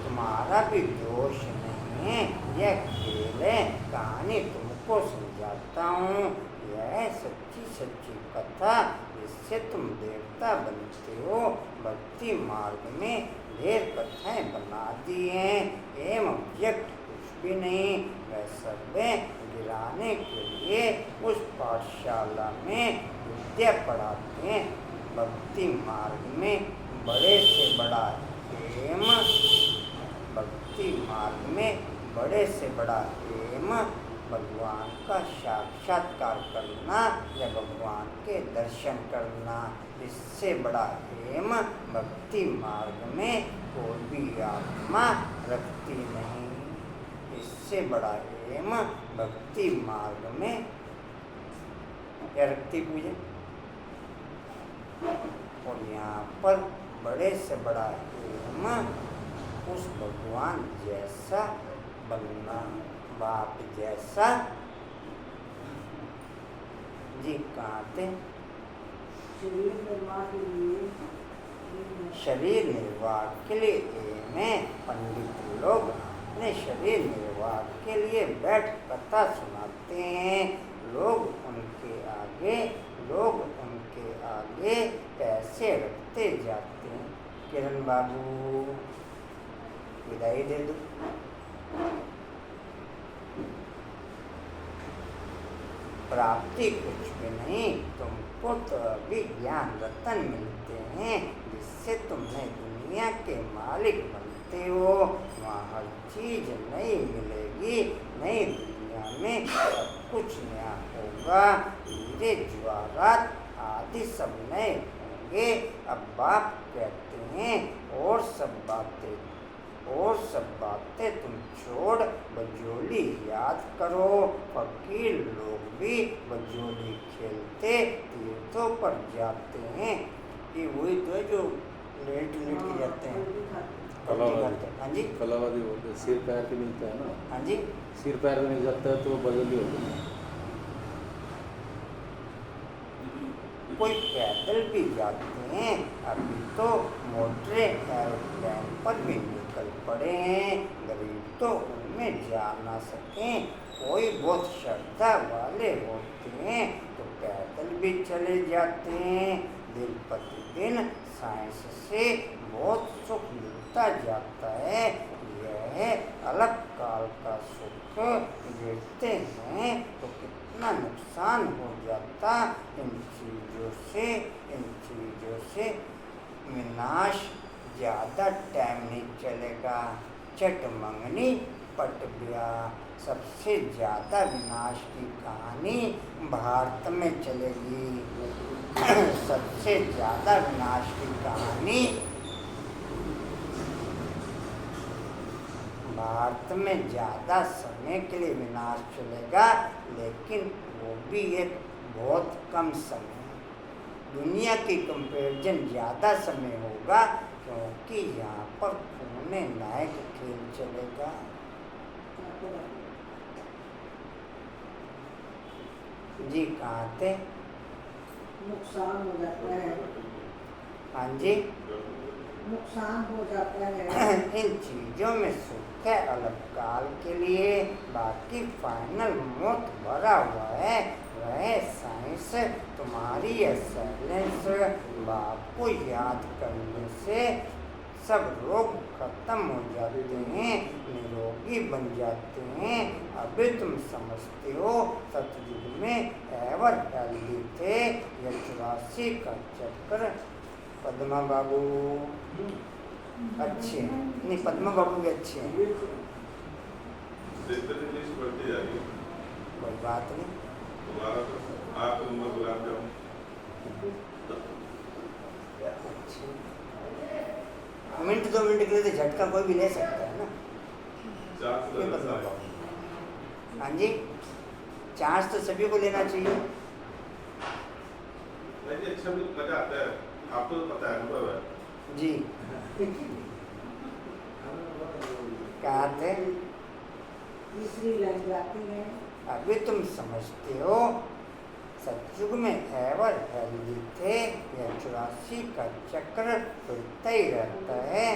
तुम्हारा भी दोष नहीं है, यह खेल है। कहानी तुमको समझाता हूँ, यह सच्ची कथा जिससे तुम देवता बनते हो। भक्ति मार्ग में ढेर कथाएं बना दी हैं, एम ऑब्जेक्ट कुछ भी नहीं। वह सब गिराने के लिए उस पाठशाला में विद्या पढ़ाते हैं। भक्ति मार्ग में बड़े से बड़ा एम, भक्ति मार्ग में बड़े से बड़ा एम भगवान का साक्षात्कार करना या भगवान के दर्शन करना। इससे बड़ा एम भक्ति मार्ग में कोई भी आत्मा रखती नहीं। सबसे बड़ा एम भक्ति मार्ग में क्या रखती पूजा। और यहाँ पर बड़े से बड़ा एम उस भगवान जैसा बनना, बाप जैसा। जी कहते शरीर निर्वाह के लिए शरीर निर्वाह के लिए में पंडित लोग अपने शरीर निर्वाह के लिए बैठ कथा सुनाते हैं। लोग उनके आगे पैसे रखते जाते हैं। किरण बाबू विदाई दे दो। प्राप्ति कुछ भी नहीं, तुमको तो अभी ज्ञान रतन मिलते हैं जिससे तुम नई दुनिया के मालिक बनते हो। वहाँ हर चीज नई मिलेगी। नई दुनिया में सब कुछ नया होगा। हीरे ज्वारात आदि सब नए होंगे। अब बाप कहते हैं और सब बातें तुम छोड़ बजोली याद करो। फकीर लोग भी बजोली खेलते तीर्थों पर जाते हैं। ये वही तो है जो लेट के जाते हैं। हाँ जी, कलावादी बोलते हैं, सिर पैर के मिलता है ना। हाँ जी, सिर पैर में मिल जाता है तो बजोली होती है। कोई पैदल भी जाते हैं। अभी तो मोटरें एरोप्लेन पर भी निकल पड़े हैं। गरीब तो उनमें जा ना सकें। कोई बहुत श्रद्धा वाले होते हैं तो पैदल भी चले जाते हैं। दिन प्रतिदिन साइंस से बहुत सुख मिलता जाता है। यह अलग काल का सुख गिरते हैं तो कितना नुकसान हो जाता। इन चीज़ों से विनाश ज़्यादा टाइम नहीं चलेगा। चट मंगनी पट ब्याह। सबसे ज़्यादा विनाश की कहानी भारत में चलेगी। सबसे ज़्यादा विनाश की कहानी भारत में ज़्यादा समय के लिए विनाश चलेगा, लेकिन वो भी एक बहुत कम समय। दुनिया की कंपैरिजन ज़्यादा समय होगा क्योंकि यहाँ पर खूने नायक खेल चलेगा। जी कहाँ थे? नुकसान हो जाता है। हाँ जी, नुकसान हो जाता है। इन चीज़ों में सुख है अलग काल के लिए, बाकी फाइनल मौत भरा हुआ है। वह साइंस तुम्हारी साइलेंस। बाप को याद करने से सब रोग खत्म हो जाते हैं, निरोगी बन जाते हैं। अभी तुम समझते हो सतयुग में एवर हेल्दी थे। यह 84 का चक्कर। पद्मा बाबू अच्छे नहीं, पद्मा बाबू भी अच्छे हैं, बढ़ती जा रही है। कोई बात नहीं। तुम्हारा तो आपको उम्र गुलाब जामुन अच्छे मिनट 2 मिनट के लिए तो झटका कोई भी ले सकता है ना। चार ये पद्मा बाबू। हाँ जी, चांस तो सभी को लेना चाहिए। नहीं अच्छा भी मजा आता है। आपको तो पता है, अनुभव है जी क्या थे? तीसरी लाइन जाती है। अभी तुम समझते हो सतयुग में एवर हेल्दी थे। यह 84 का चक्र फिरता ही रहता है।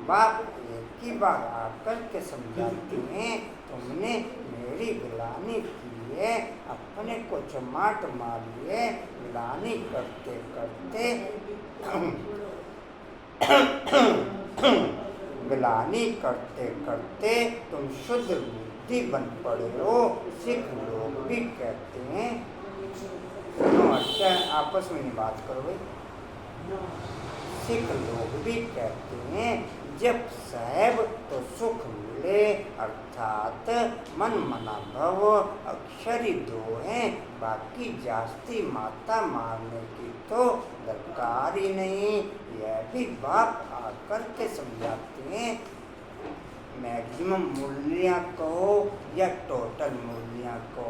बाप एक ही बार आकर के समझाते हैं, तुमने मेरी गिलानी की है, अपने को चमाट मारी है। गिलानी करते करते गिलानी करते करते तुम शुद्ध बुद्धि बन पड़े हो। सिख लोग भी कहते हैं, अच्छा आपस में नहीं बात करो भाई। सिख लोग भी कहते हैं जब साहेब तो सुख मिले, अर्थात मन मना भव अक्षरी 2 हैं। बाकी जास्ती माता मारने की तो दरकार ही नहीं। यह भी बाप आकर के समझाते हैं। मैक्सिमम मूल्य कहो या टोटल मूर्तियाँ को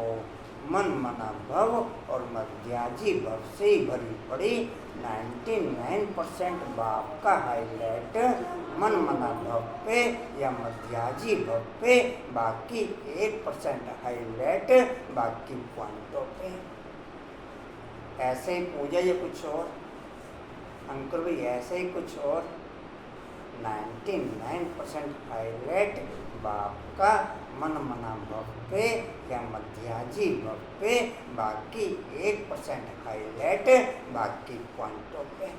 मन मना भव और मध्याजी भव से ही भरी पड़ी। 99% बाप का हाईलाइट मन मना भव पे या मध्याजी भव पे, बाकी 1% हाईलाइट बाकी पॉइंटों पे। ऐसे ही पूजा या कुछ और अंकुर भाई, ऐसे ही कुछ और 99% हाईलाइट बाप का मन मना भव पे या मध्याजी भव पे, बाकी 1% हाईलाइट बाकी पॉइंटों पे।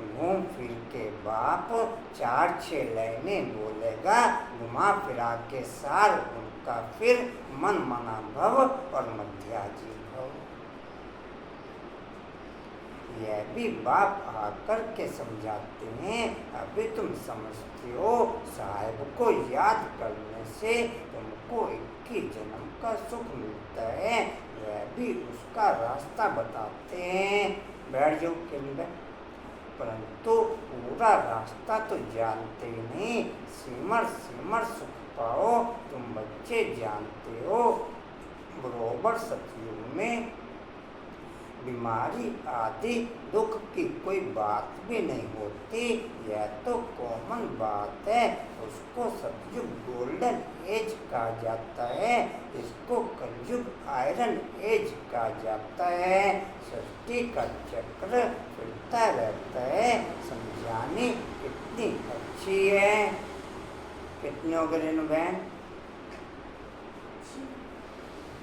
घूम फिर के बाप 4-6 लाइनें बोलेगा, घुमा फिरा के सार उनका फिर मन मना भव और मध्याजी भव। यह भी बाप आकर के समझाते हैं, अभी तुम समझते हो साहिब को याद करने से तुमको 21 जन्म का सुख मिलता है, यह भी उसका रास्ता बताते हैं। बैठ जाओ केंद्र, परंतु पूरा रास्ता तो जानते ही नहीं। सिमर सिमर सुख पाओ तुम बच्चे जानते हो। बरोबर सतयुग में बीमारी आदि दुख की कोई बात भी नहीं होती, यह तो कॉमन बात है। उसको सतयुग गोल्डन एज कहा जाता है, इसको कलयुग आयरन एज कहा जाता है। सृष्टि का चक्र फिरता रहता है। समझानी कितनी अच्छी है। कितने हो गए रेणु बहन?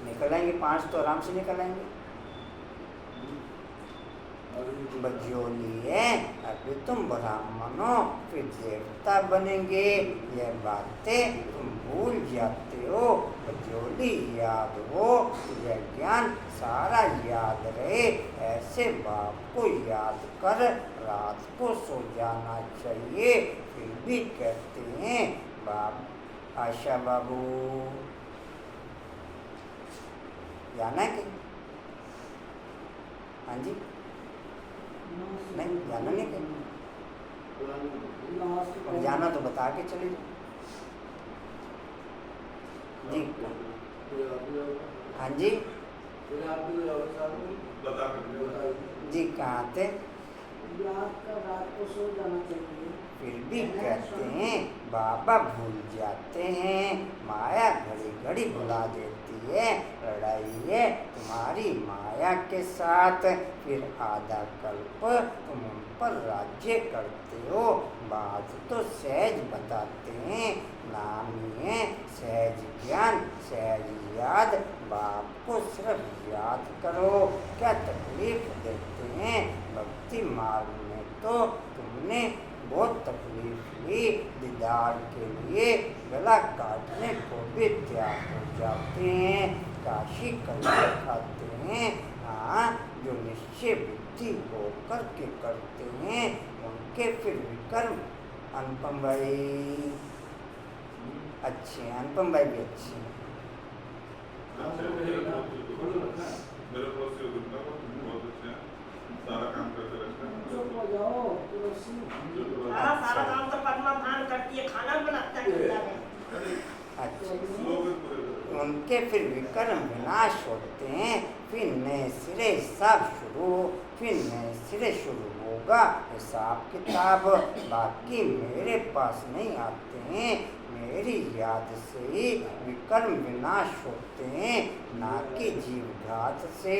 निकल आएंगे 5 तो आराम से निकल आएंगे। बजोली है, अभी तुम ब्राह्मणों फिर देवता बनेंगे, यह बातें तुम भूल जाते हो। बजोली याद हो, यह ज्ञान सारा याद रहे, ऐसे बाप को याद कर रात को सो जाना चाहिए। फिर भी कहते हैं बाप आशा बाबू जाना है कि हाँ जी नहीं जाना नहीं कहीं, जाना तो बता के चले जाओ जी। हाँ जी जी कहाँ थे? रात को सो जाना चाहिए। फिर भी कहते हैं बाबा भूल जाते हैं, माया घड़ी घड़ी भुला देती है। लड़ाई है तुम्हारी माया के साथ, फिर आधा कल्प तुम उन पर राज्य करते हो। बात तो सहज बताते हैं, नाम ही है सहज ज्ञान सहज याद। बाप को सिर्फ याद करो, क्या तकलीफ देते हैं। भक्ति मार्ग में तो तुमने बहुत तकलीफ ली, दीदार के लिए गला काटने को भी तैयार हो जाते हैं। काशी कलर खाते हैं। हाँ, जो निश्चय बुद्धि होकर के करते हैं उनके फिर विकर्म। अनुपम भाई अच्छे हैं, अनुपम भाई भी अच्छे हैं। मेरे पड़ोसी हो दुर्गा को बहुत अच्छे हैं, सारा काम करते रहते हैं। चुप हो जाओ तुलसी। सारा काम तो पद्मा भान करती है, खाना बनाता है। अच्छा, लोग उनके फिर विकर्म विनाश होते हैं, फिर नए सिरे हिसाब शुरू, फिर नए सिरे शुरू होगा हिसाब किताब। बाकी मेरे पास नहीं आते हैं, मेरी याद से ही विकर्म विनाश होते हैं, ना कि जीव घात से।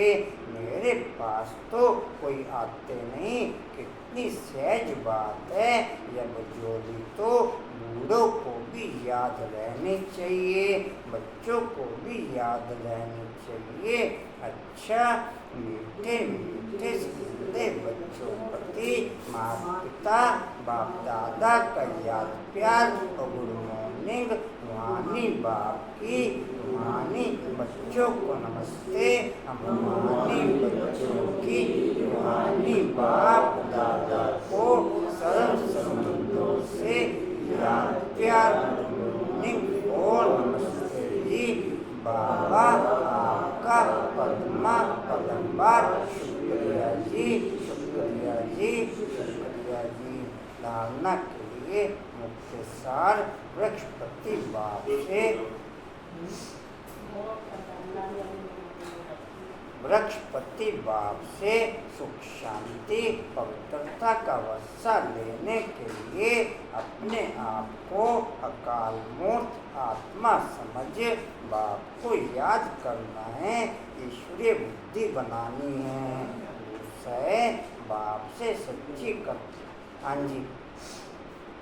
मेरे पास तो कोई आते नहीं, कितनी सहज बात है। यह बजोली तो बूढ़ों को भी याद रहनी चाहिए, बच्चों को भी याद रहनी चाहिए। अच्छा, मीठे मीठे जिंदे बच्चों प्रति माता पिता बाप दादा का याद प्यार और गुड मॉर्निंग। रूहानी बाप की रूहानी बच्चों को नमस्ते। हम रूहानी बच्चों की रूहानी बाप दादा को सर्व संबंधों से याद प्यार मॉर्निंग और नमस्ते जी। बाबा आपका पद्मा पदम्बार शुक्रिया जी, शुक्रिया जी, शुक्रिया जी। धारणा के लिए मुक्त इसके सार बृहस्पति बाप से बृहस्पति बाप से सुख शांति पवित्रता का वर्षा लेने के लिए अपने आप को अकाल मूर्त आत्मा समझ बाप को याद करना है, ईश्वरीय बुद्धि बनानी है। दूसरे बाप से सच्ची हाँ जी,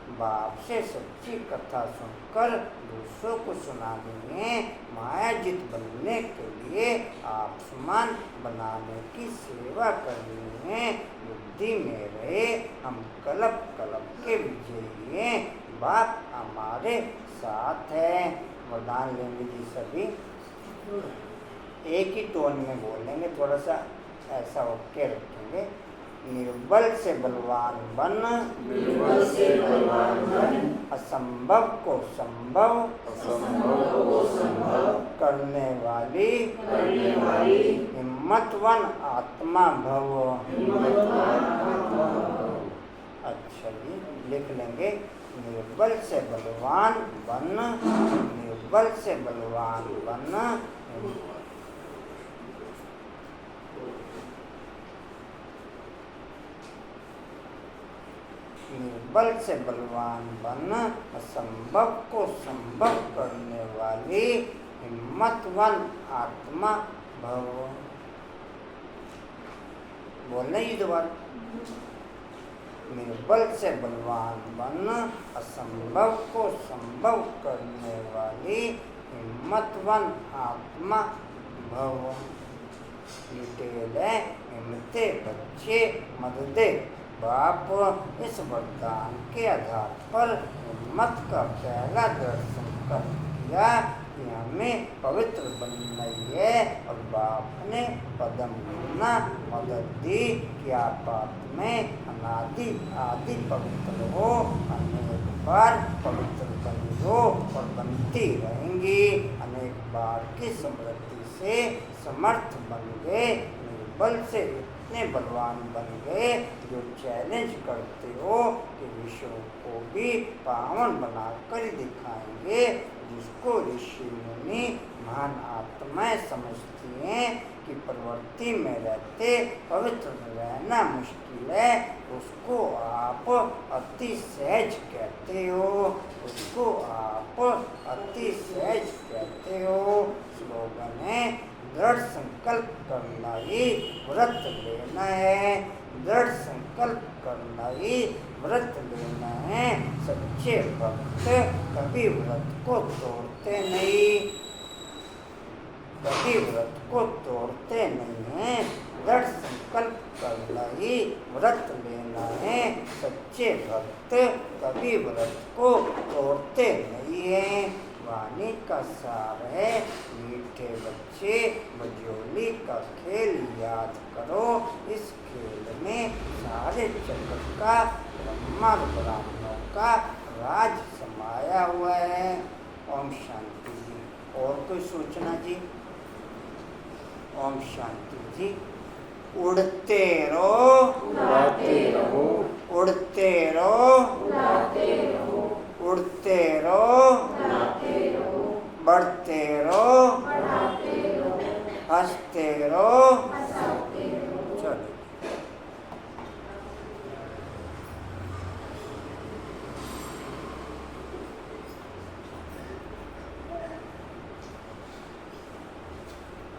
बाप से सच्ची कथा सुनकर दूसरों को सुनानी है। मायाजित बनने के लिए आसमान बनाने की सेवा करनी है। बुद्धि में रहे हम कल्प कल्प के विजयी हैं। बाप हमारे साथ है। वरदान लेंगे जी सभी, एक ही टोन में बोलेंगे, थोड़ा सा ऐसा ओके रखेंगे। निर्बल से बलवान बन, निर्बल से बलवान बन, असंभव को संभव, असंभव को संभव करने वाली हिम्मतवान आत्मा भव। अच्छा जी, लिख लेंगे। निर्बल से बलवान बन, निर्बल से बलवान बन, निर्बल से बलवान बन, असंभव को संभव करने वाली हिम्मतवान आत्मा भव। बोलना ही दोबारा। निर्बल से बलवान बन, असंभव को संभव करने वाली हिम्मतवान आत्मा भव। डिटेल है, हिम्मते बच्चे मददे बाप। इस वरदान के आधार पर हिम्मत का पहला दर्शन कर किया कि हमें पवित्र बनना है, और बाप ने पदम गुना मदद दी कि आप में अनादि आदि पवित्र हो, अनेक बार पवित्र बनी हो और बनती रहेंगी। अनेक बार की समृद्धि से समर्थ बन गए, निर्बल से इतने बलवान बन गए जो चैलेंज करते हो कि विश्व को भी पावन बनाकर दिखाएंगे। जिसको ऋषि मुनि महान आत्माएं समझती हैं कि प्रवृत्ति में रहते पवित्र रहना मुश्किल है, उसको आप अति सहज कहते हो, उसको आप अति सहज कहते हो। स्लोगन है, दृढ़ संकल्प करना ही व्रत लेना है, दृढ़ संकल्प करना ही व्रत लेना है। सच्चे भक्त कभी व्रत को तोड़ते नहीं, कभी व्रत को तोड़ते नहीं हैं। दृढ़ संकल्प करना ही व्रत लेना है। सच्चे भक्त कभी व्रत को तोड़ते नहीं हैं। वाणी का सार है, मीठे बच्चे मजोली का खेल याद करो। इस खेल में सारे जगत का ब्रह्मा ब्राह्मणों का राज समाया हुआ है। ओम शांति जी। और कोई सूचना जी? ओम शांति जी। उड़ते रहो, उड़ाते रहो, उड़ते रहो, उड़ाते रहो, उड़ते रहो, उड़ाते रहो, बढ़ते रहो, बढ़ाते रहो, हंसते रहो। हंसाते रहो। चलो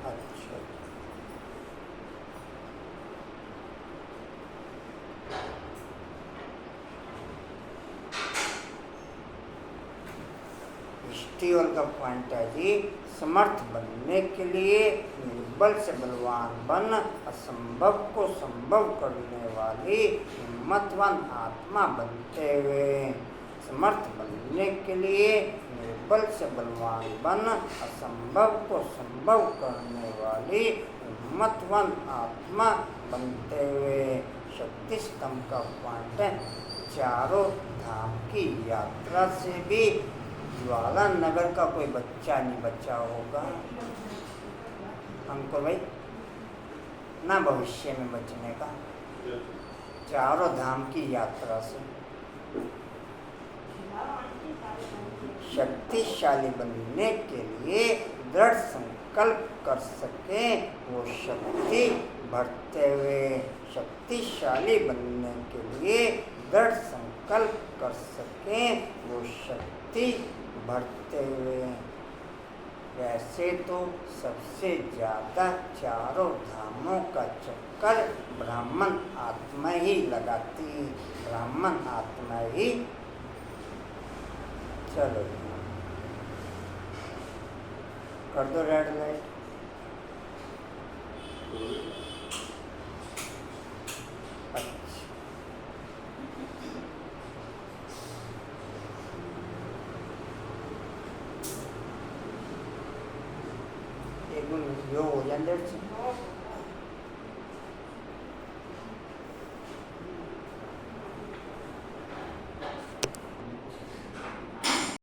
अच्छा, स्टीवल का पॉइंट है जी, समर्थ बनने के लिए निर्बल से बलवान बन, असंभव को संभव करने वाली हिम्मतवान आत्मा बनते हुए। समर्थ बनने के लिए निर्बल से बलवान बन, असंभव को संभव करने वाली हिम्मतवान आत्मा बनते हुए। शक्ति स्तंभ का पॉइंट है, चारों धाम की यात्रा से भी ज्वाला नगर का कोई बच्चा नहीं बचा होगा हमको भाई, ना भविष्य में बचने का। चारों धाम की यात्रा से शक्तिशाली बनने के लिए दृढ़ संकल्प कर सके वो शक्ति बढ़ते हुए, शक्तिशाली बनने के लिए दृढ़ संकल्प कर सके वो शक्ति बढ़ते हुए। वैसे तो सबसे ज़्यादा चारों धामों का चक्कर ब्राह्मण आत्मा ही लगाती, ब्राह्मण आत्मा ही। चलो कर दो रेड लाइट। अच्छा एक मिनट यो हो जाए।